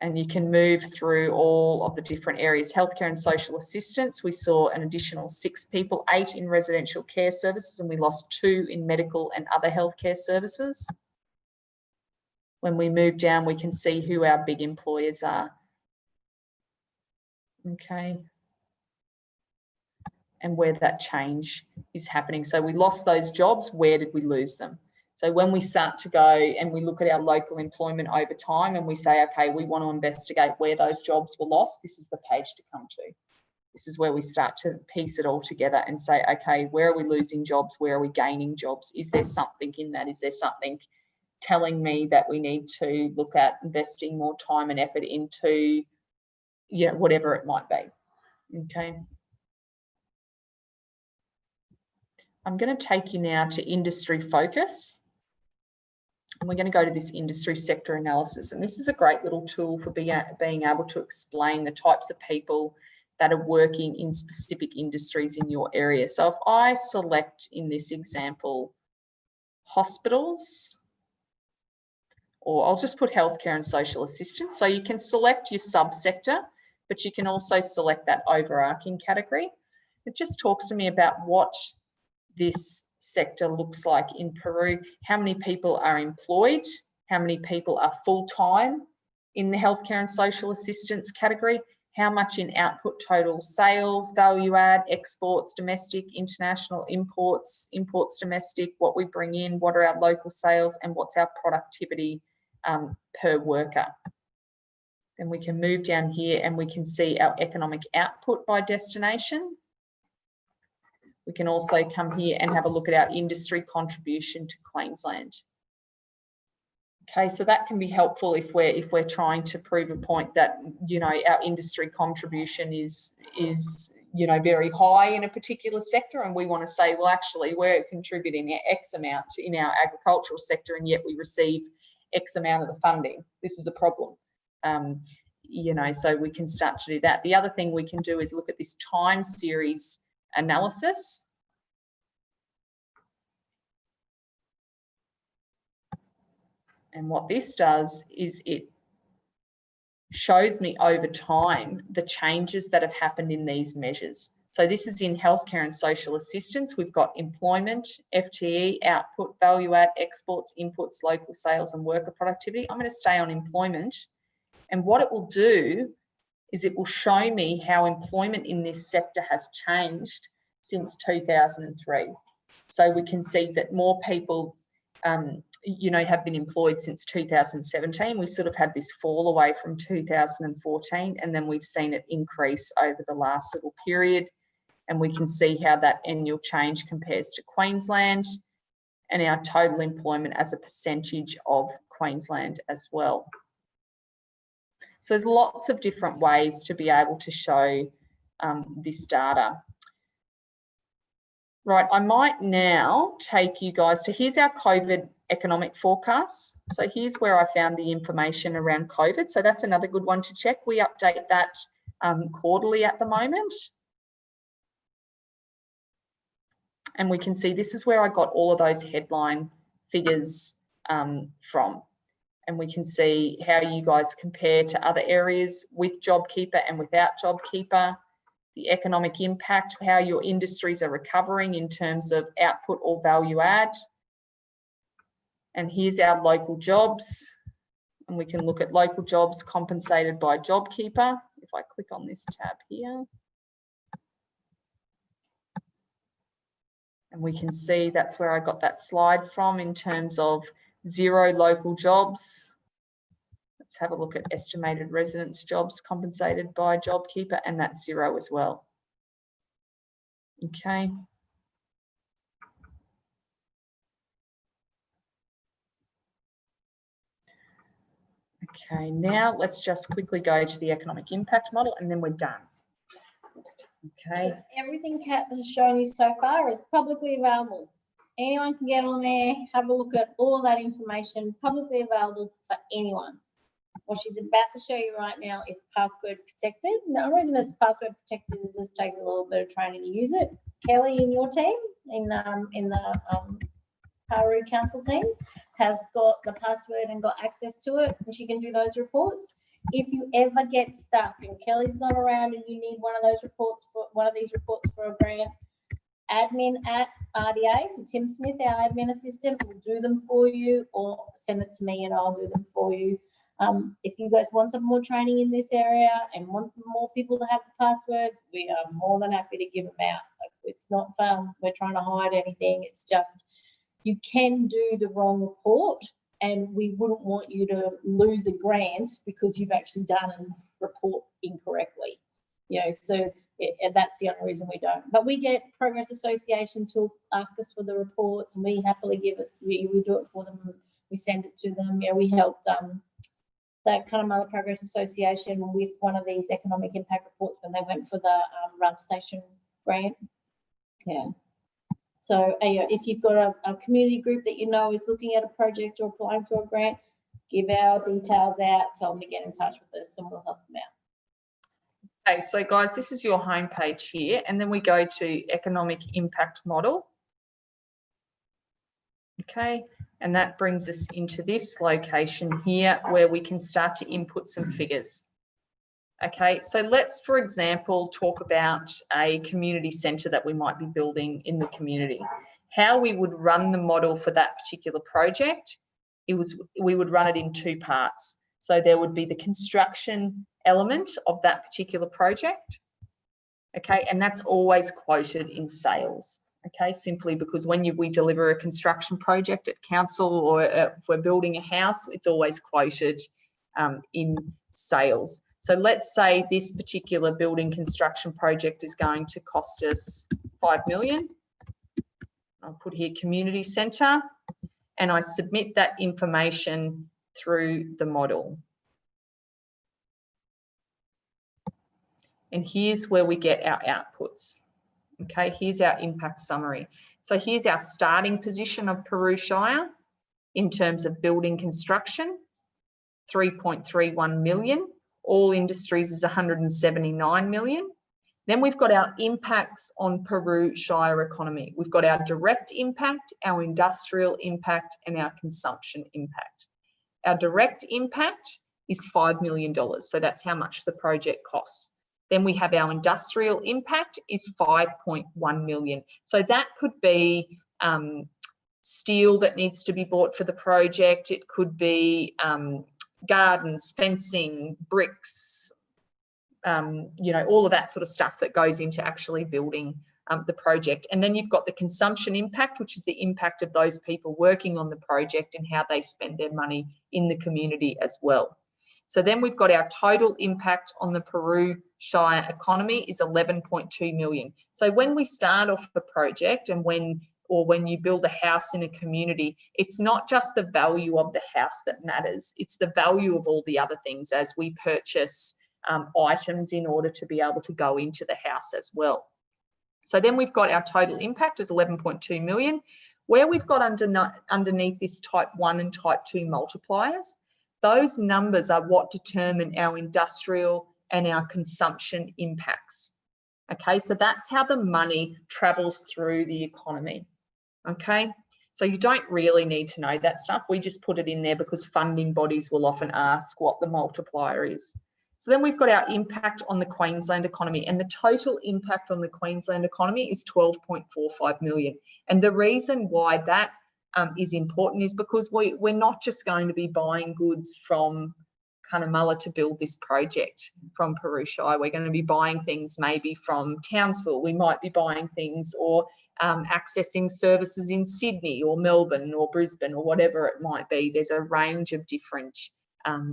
And you can move through all of the different areas. Healthcare and social assistance, we saw an additional 6 people, 8 in residential care services, and we lost 2 in medical and other healthcare services. When we move down, we can see who our big employers are. Okay. And where that change is happening. So we lost those jobs, where did we lose them? So when we start to go and we look at our local employment over time and we say, okay, we want to investigate where those jobs were lost, this is the page to come to. This is where we start to piece it all together and say, okay, where are we losing jobs? Where are we gaining jobs? Is there something in that? Is there something telling me that we need to look at investing more time and effort into, you know, whatever it might be, okay? I'm going to take you now to industry focus. And we're going to go to this industry sector analysis. And this is a great little tool for being able to explain the types of people that are working in specific industries in your area. So if I select in this example, hospitals, or I'll just put healthcare and social assistance. So you can select your subsector, but you can also select that overarching category. It just talks to me about what this sector looks like in Peru, how many people are employed, how many people are full-time in the healthcare and social assistance category, how much in output, total sales, value add, exports, domestic, international, imports, domestic, what we bring in, what are our local sales, and what's our productivity per worker. Then we can move down here and we can see our economic output by destination. We can also come here and have a look at our industry contribution to Queensland. Okay, so that can be helpful if we're trying to prove a point that, you know, our industry contribution is you know, very high in a particular sector, and we want to say, well, actually, we're contributing X amount in our agricultural sector, and yet we receive X amount of the funding. This is a problem. You know, so we can start to do that. The other thing we can do is look at this time series analysis. And what this does is it shows me over time the changes that have happened in these measures. So this is in healthcare and social assistance. We've got employment, FTE, output, value add, exports, inputs, local sales, and worker productivity. I'm going to stay on employment. And what it will do is it will show me how employment in this sector has changed since 2003. So we can see that more people, you know, have been employed since 2017. We sort of had this fall away from 2014, and then we've seen it increase over the last little period. And we can see how that annual change compares to Queensland. and our total employment as a percentage of Queensland as well. So there's lots of different ways to be able to show this data. Right, I might now take you guys to, here's our COVID economic forecasts. So here's where I found the information around COVID. So that's another good one to check. We update that quarterly at the moment. And we can see this is where I got all of those headline figures from. And we can see how you guys compare to other areas with JobKeeper and without JobKeeper, the economic impact, how your industries are recovering in terms of output or value add. And here's our local jobs. And we can look at local jobs compensated by JobKeeper. If I click on this tab here. And we can see that's where I got that slide from in terms of 0 local jobs. Let's have a look at estimated residence jobs compensated by JobKeeper, and that's 0 as well. Okay. Okay, now let's just quickly go to the economic impact model and then we're done. Okay. So everything Kat has shown you so far is publicly available. Anyone can get on there, have a look at all of that information, publicly available for anyone. What she's about to show you right now is password protected. The only reason it's password protected is it just takes a little bit of training to use it. Kelly in your team, in the Paru Council team, has got the password and got access to it, and she can do those reports. If you ever get stuck and Kelly's not around and you need one of those reports for one of these reports for a grant, admin at RDA, so Tim Smith, our admin assistant, will do them for you, or send it to me and I'll do them for you. If you guys want some more training in this area and want more people to have the passwords, we are more than happy to give them out. It's not fun. We're trying to hide anything. It's just you can do the wrong report, and we wouldn't want you to lose a grant because you've actually done a report incorrectly. You know, so that's the only reason we don't. But we get Progress Associations who ask us for the reports, and we happily give it. We do it for them. We send it to them. Yeah, we helped the Cunnamulla Progress Association with one of these economic impact reports when they went for the run station grant. Yeah. So if you've got a community group that you know is looking at a project or applying for a grant, give our details out, tell them to get in touch with us and we'll help them out. Okay, so guys, this is your homepage here, and then we go to economic impact model. Okay, and that brings us into this location here where we can start to input some figures. Okay, so let's, for example, talk about a community centre that we might be building in the community. How we would run the model for that particular project, we would run it in 2 parts. So there would be the construction element of that particular project. Okay, and that's always quoted in sales. Okay, simply because when we deliver a construction project at council or if we're building a house, it's always quoted in sales. So let's say this particular building construction project is going to cost us 5 million. I'll put here community centre, and I submit that information through the model. And here's where we get our outputs. Okay, here's our impact summary. So here's our starting position of Peru Shire in terms of building construction, 3.31 million. All industries is 179 million. Then we've got our impacts on Peru Shire economy. We've got our direct impact, our industrial impact, and our consumption impact. Our direct impact is $5 million. So that's how much the project costs. Then we have our industrial impact is 5.1 million. So that could be steel that needs to be bought for the project. It could be gardens, fencing, bricks, you know, all of that sort of stuff that goes into actually building the project. And then you've got the consumption impact, which is the impact of those people working on the project and how they spend their money in the community as well. So then we've got our total impact on the Peru Shire economy is 11.2 million. So when we start off the project and when or when you build a house in a community, it's not just the value of the house that matters, it's the value of all the other things as we purchase items in order to be able to go into the house as well. So then we've got our total impact is 11.2 million. Where we've got underneath this type 1 and type 2 multipliers, those numbers are what determine our industrial and our consumption impacts. Okay, so that's how the money travels through the economy. Okay, so you don't really need to know that stuff. We just put it in there because funding bodies will often ask what the multiplier is. So then we've got our impact on the Queensland economy, and the total impact on the Queensland economy is 12.45 million. And the reason why that is important is because we're not just going to be buying goods from Cunnamulla to build this project from Peru Shire. We're going to be buying things maybe from Townsville. We might be buying things or accessing services in Sydney or Melbourne or Brisbane or whatever it might be. There's a range of different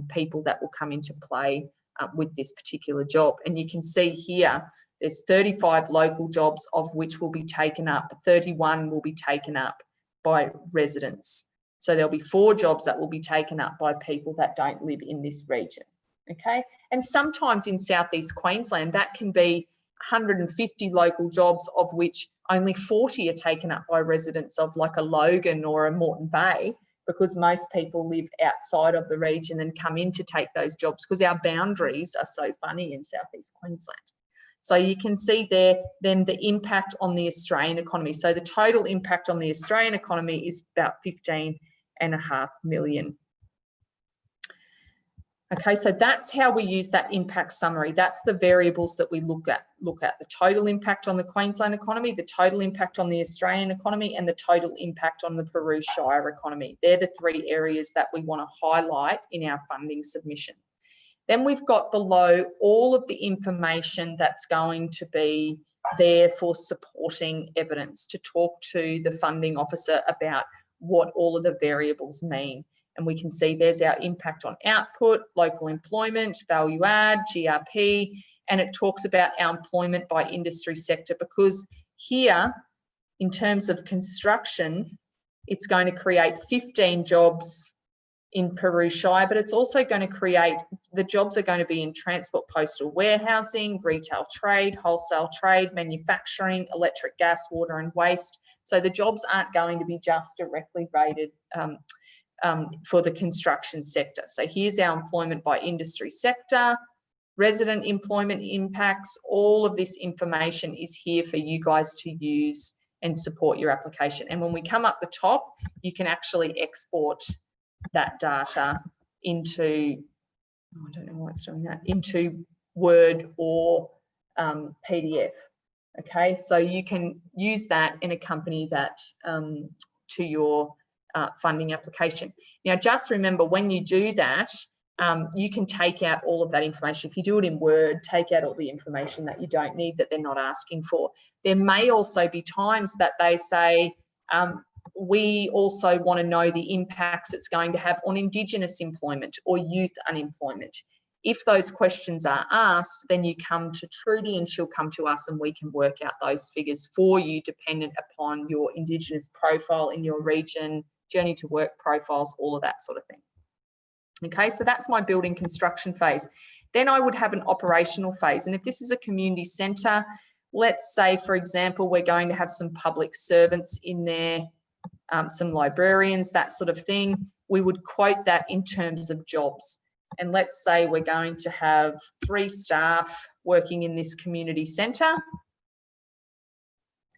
people that will come into play with this particular job. And you can see here, there's 35 local jobs of which will be taken up. 31 will be taken up by residents. So there'll be 4 jobs that will be taken up by people that don't live in this region, okay? And sometimes in Southeast Queensland, that can be 150 local jobs of which only 40 are taken up by residents of like a Logan or a Moreton Bay, because most people live outside of the region and come in to take those jobs because our boundaries are so funny in Southeast Queensland. So you can see there then the impact on the Australian economy. So the total impact on the Australian economy is about 15.5 million. Okay, so that's how we use that impact summary. That's the variables that we look at. The total impact on the Queensland economy, the total impact on the Australian economy, and the total impact on the Peru Shire economy. They're the 3 areas that we want to highlight in our funding submission. Then we've got below all of the information that's going to be there for supporting evidence to talk to the funding officer about what all of the variables mean. And we can see there's our impact on output, local employment, value add, GRP, and it talks about our employment by industry sector, because here, in terms of construction, it's going to create 15 jobs in Peru Shire, but it's also going to create, the jobs are going to be in transport, postal warehousing, retail trade, wholesale trade, manufacturing, electric, gas, water and waste. So the jobs aren't going to be just directly rated for the construction sector. So here's our employment by industry sector, resident employment impacts. All of this information is here for you guys to use and support your application. And when we come up the top, you can actually export that data into, I don't know why it's doing that, into Word or PDF. Okay, so you can use that and accompany that to your funding application. Now, just remember when you do that, you can take out all of that information. If you do it in Word, take out all the information that you don't need, that they're not asking for. There may also be times that they say, we also want to know the impacts it's going to have on Indigenous employment or youth unemployment. If those questions are asked, then you come to Trudy and she'll come to us and we can work out those figures for you dependent upon your Indigenous profile in your region, journey to work profiles, all of that sort of thing. Okay, so that's my building construction phase. Then I would have an operational phase. And if this is a community centre, let's say, for example, we're going to have some public servants in there, some librarians, that sort of thing. We would quote that in terms of jobs. And let's say we're going to have 3 staff working in this community centre,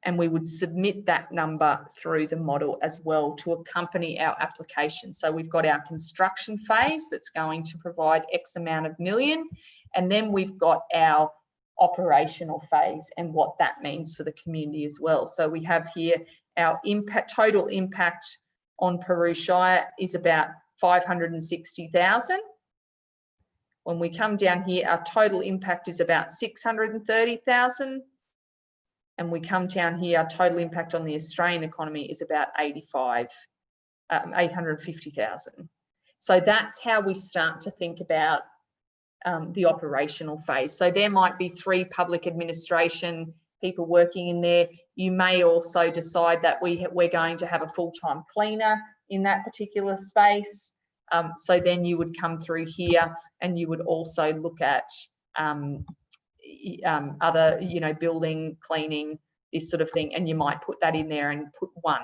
and we would submit that number through the model as well to accompany our application. So we've got our construction phase that's going to provide X amount of million, and then we've got our operational phase and what that means for the community as well. So we have here our impact, total impact on Peru Shire is about 560,000. When we come down here, our total impact is about 630,000. And we come down here, our total impact on the Australian economy is about 850,000. So that's how we start to think about the operational phase. So there might be 3 public administration people working in there. You may also decide that we're going to have a full-time cleaner in that particular space. So then you would come through here and you would also look at other, building, cleaning, this sort of thing, and you might put that in there and put 1.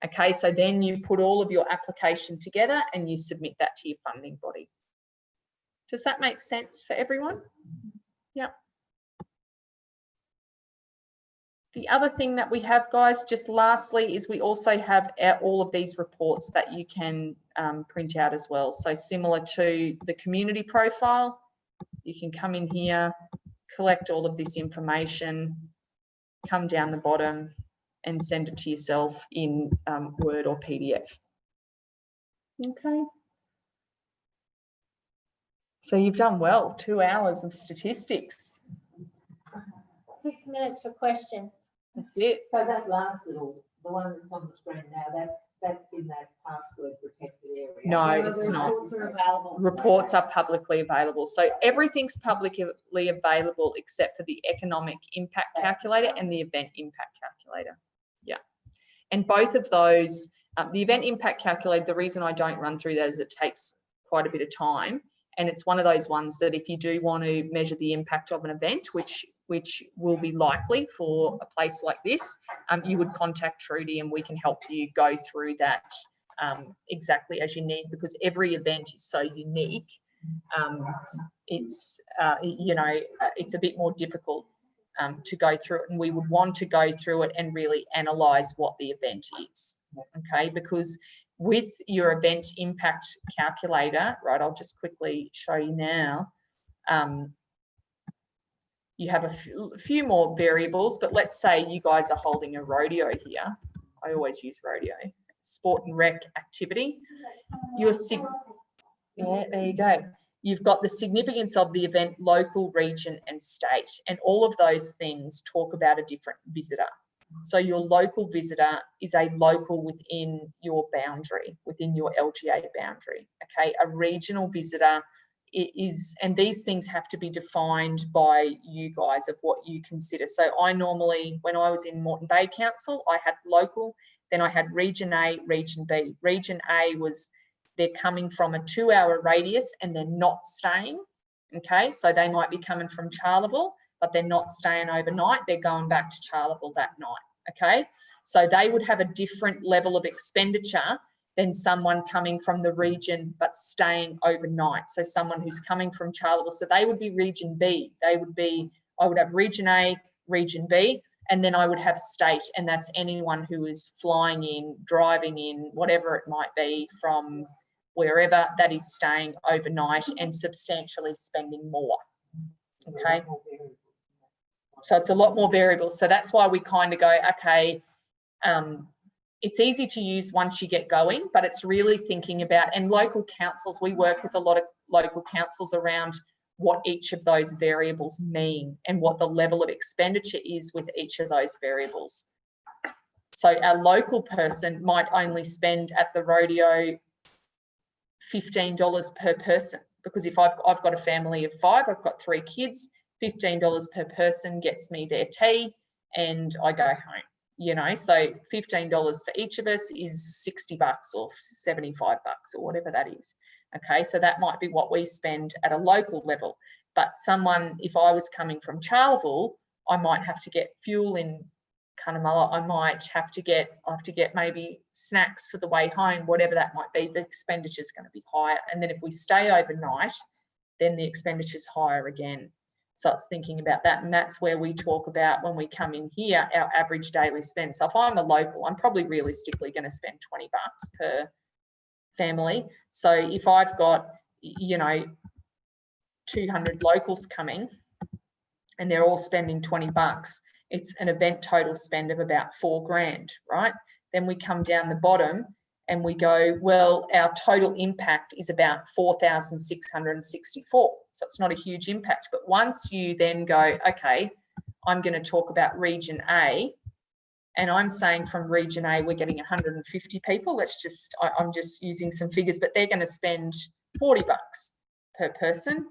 Okay, so then you put all of your application together and you submit that to your funding body. Does that make sense for everyone? Yep. The other thing that we have, guys, just lastly, is we also have all of these reports that you can print out as well. So similar to the community profile, you can come in here, collect all of this information, come down the bottom and send it to yourself in Word or PDF. Okay. So you've done well, 2 hours of statistics. 6 minutes for questions. That's it. So that last little, the one that's on the screen now, that's in that password protected area. No, it's not. Reports are available. Reports are publicly available. So everything's publicly available except for the economic impact calculator and the event impact calculator. Yeah. And both of those, the event impact calculator, the reason I don't run through that is it takes quite a bit of time. And it's one of those ones that if you do want to measure the impact of an event, which will be likely for a place like this, you would contact Trudy and we can help you go through that exactly as you need, because every event is so unique. It's a bit more difficult to go through it, and we would want to go through it and really analyse what the event is, okay? Because with your event impact calculator, right, I'll just quickly show you now, you have a few more variables, but let's say you guys are holding a rodeo here. I always use rodeo. Sport and rec activity. Yeah, there you go. You've got the significance of the event, local, region, and state. And all of those things talk about a different visitor. So your local visitor is a local within your boundary, within your LGA boundary. Okay, a regional visitor is, and these things have to be defined by you guys of what you consider. So I normally, when I was in Moreton Bay Council, I had local, then I had region A, region B. Region A was they're coming from a 2-hour radius and they're not staying. Okay, so they might be coming from Charleville, but they're not staying overnight. They're going back to Charleville that night. Okay, so they would have a different level of expenditure than someone coming from the region but staying overnight. So someone who's coming from Charleville, so they would be region B. They would be, I would have region A, region B, and then I would have state, and that's anyone who is flying in, driving in, whatever it might be from wherever that is staying overnight and substantially spending more. Okay. So it's a lot more variables. So that's why we kind of go, okay, it's easy to use once you get going, but it's really thinking about, and local councils, we work with a lot of local councils around what each of those variables mean and what the level of expenditure is with each of those variables. So our local person might only spend at the rodeo $15 per person, because if I've got a family of 5, I've got 3 kids, $15 per person gets me their tea and I go home, you know. So $15 for each of us is $60 or $75 or whatever that is. Okay, so that might be what we spend at a local level. But someone, if I was coming from Charleville, I might have to get fuel in Cunnamulla. I might have to get maybe snacks for the way home, whatever that might be. The expenditure is going to be higher. And then if we stay overnight, then the expenditure is higher again. So it's thinking about that. And that's where we talk about, when we come in here, our average daily spend. So if I'm a local, I'm probably realistically going to spend $20 per family. So if I've got, you know, 200 locals coming and they're all spending $20, it's an event total spend of about $4,000, right? Then we come down the bottom and we go, well, our total impact is about 4,664. So it's not a huge impact. But once you then go, okay, I'm going to talk about region A, and I'm saying from region A, we're getting 150 people. I'm just using some figures, but they're going to spend $40 per person.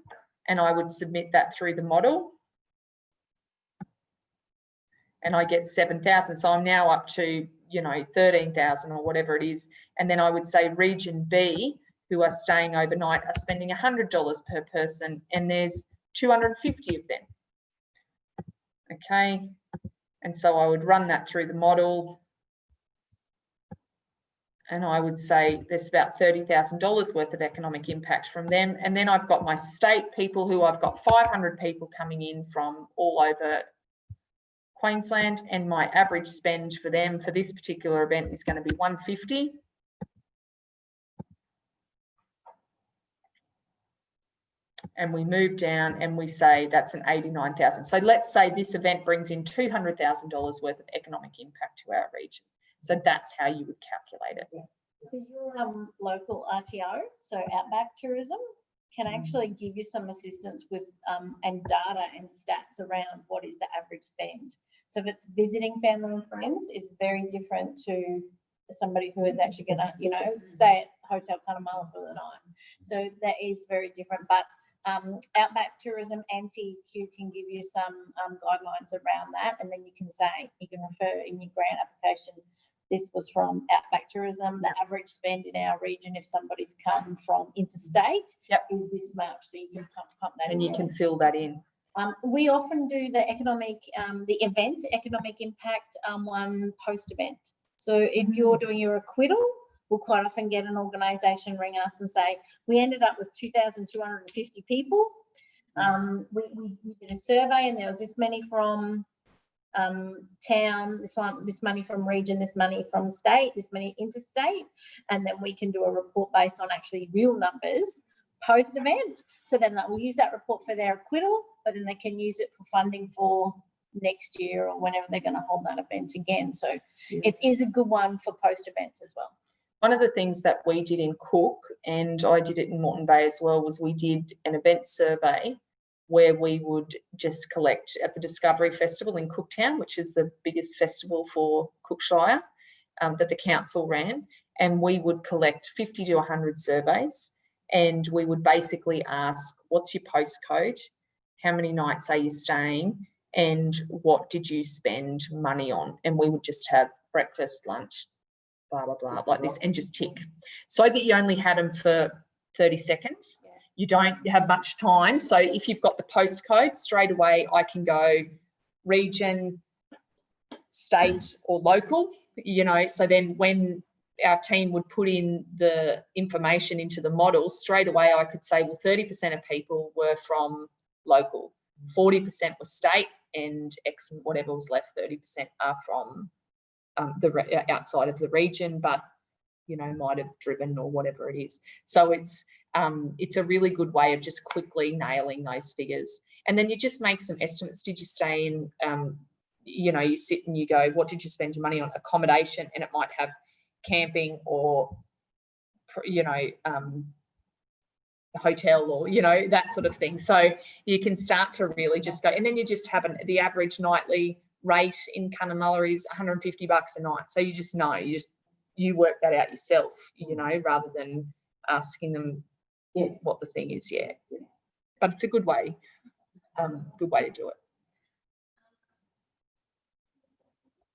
And I would submit that through the model. and I get 7,000. So I'm now up to, you know, 13,000 or whatever it is. And then I would say region B, who are staying overnight, are spending $100 per person, and there's 250 of them. Okay. And so I would run that through the model. And I would say there's about $30,000 worth of economic impact from them. And then I've got my state people, who I've got 500 people coming in from all over Queensland, and my average spend for them for this particular event is going to be $150. And we move down and we say that's an 89,000. So let's say this event brings in $200,000 worth of economic impact to our region. So that's how you would calculate it. So your local RTO, so Outback Tourism, can actually give you some assistance with and data and stats around what is the average spend. So if it's visiting family and friends, it's very different to somebody who is actually going to, you know, stay at Hotel Cunnamulla for the night. So that is very different. But Outback Tourism and TEQ can give you some guidelines around that, and then you can say, you can refer in your grant application, this was from Outback Tourism, the average spend in our region if somebody's come from interstate is this much, so you can pump that in. And you can fill that in. We often do the economic, the event economic impact one post-event. So if you're doing your acquittal, we'll quite often get an organisation ring us and say, we ended up with 2,250 people. We did a survey and there was this many from town, this money from region, this money from state, this many interstate, and then we can do a report based on actually real numbers post-event. So then we'll use that report for their acquittal, but then they can use it for funding for next year or whenever they're going to hold that event again. So it is a good one for post-events as well. One of the things that we did in Cook, and I did it in Moreton Bay as well, was we did an event survey where we would just collect at the Discovery Festival in Cooktown, which is the biggest festival for Cookshire that the council ran, and we would collect 50 to 100 surveys, and we would basically ask, what's your postcode, how many nights are you staying, and what did you spend money on? And we would just have breakfast, lunch, blah, blah, blah, like this, and just tick. So that you only had them for 30 seconds. You don't have much time. So if you've got the postcode, straight away I can go region, state or local, you know. So then when our team would put in the information into the model, straight away I could say, well, 30% of people were from local, 40% was state, and X and whatever was left, 30% are from the outside of the region, but, you know, might have driven or whatever it is. So it's a really good way of just quickly nailing those figures. And then you just make some estimates. Did you stay in, you know, you sit and you go, what did you spend your money on? Accommodation, and it might have camping or, you know, hotel or, you know, that sort of thing. So you can start to really just go, and then you just have the average nightly rate in Cunnamulla is $150 a night. So you just know, you work that out yourself, you know, rather than asking them what the thing is. But it's a good way to do it.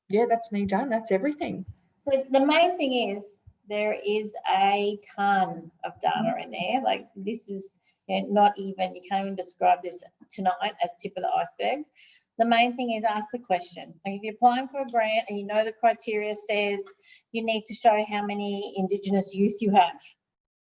Yeah, that's me done. That's everything. So the main thing is there is a ton of data in there. Like this is, you know, not even, you can't even describe this tonight as tip of the iceberg. The main thing is ask the question. Like if you're applying for a grant and you know the criteria says you need to show how many Indigenous youth you have,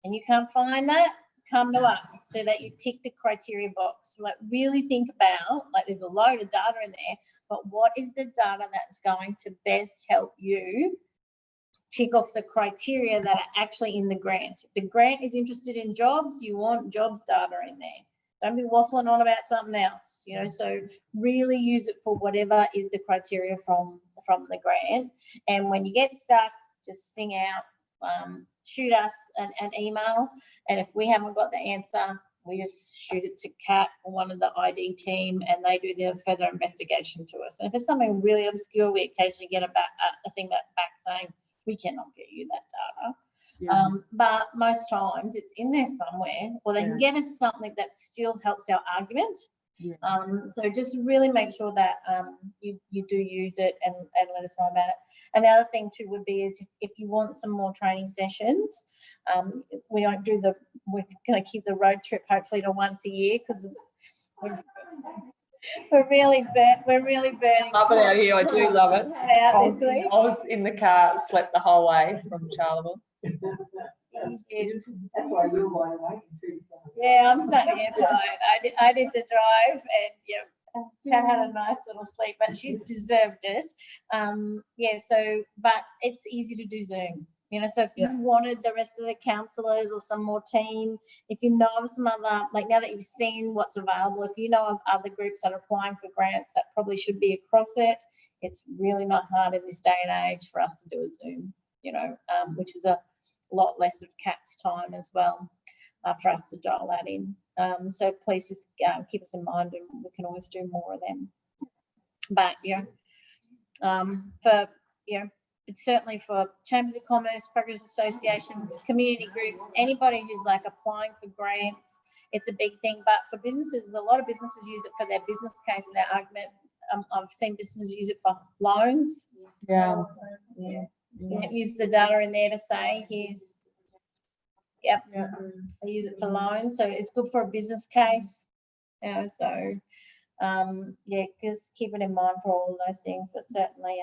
and you can't find that, come to us so that you tick the criteria box. Like really think about, like there's a load of data in there, but what is the data that's going to best help you tick off the criteria that are actually in the grant? If the grant is interested in jobs, you want jobs data in there. Don't be waffling on about something else, you know. So really use it for whatever is the criteria from the grant. And when you get stuck, just sing out, shoot us an email, and if we haven't got the answer, we just shoot it to Kat or one of the ID team, and they do the further investigation to us. And if it's something really obscure, we occasionally get a thing back saying we cannot get you that data. But most times it's in there somewhere, or they can get us something that still helps our argument. Yes. So just really make sure that you do use it and let us know about it. And the other thing too would be is if you want some more training sessions, we don't do we're going to keep the road trip hopefully to once a year because we're really burning. Love it out here. I do love it. Out this week. I was in the car, slept the whole way from Charleville. That's why you're wide awake. Yeah, I'm starting to get tired. I did the drive and yeah, Kat had a nice little sleep, but she's deserved it. Yeah, so but it's easy to do Zoom. You know, so if you wanted the rest of the counsellors or some more team, if you know of some other, like now that you've seen what's available, if you know of other groups that are applying for grants that probably should be across it, it's really not hard in this day and age for us to do a Zoom, you know, which is a lot less of Kat's time as well for us to dial that in. So please just keep us in mind and we can always do more of them. But, for, it's certainly for chambers of commerce, progress associations, community groups, anybody who's like applying for grants, it's a big thing. But for businesses, a lot of businesses use it for their business case and their argument. I've seen businesses use it for loans. Yeah. Use the data in there to say here's, I use it for loans. So it's good for a business case. So just keep it in mind for all of those things, but certainly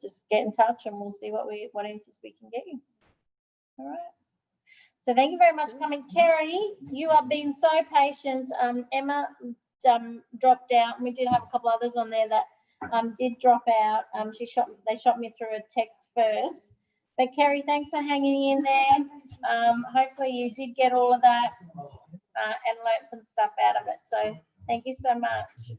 just get in touch and we'll see what answers we can get you. All right. So thank you very much for coming. Kerry, you have been so patient. Emma dropped out, and we did have a couple others on there that did drop out. They shot me through a text first. But Kerry, thanks for hanging in there. Hopefully you did get all of that and learnt some stuff out of it. So thank you so much.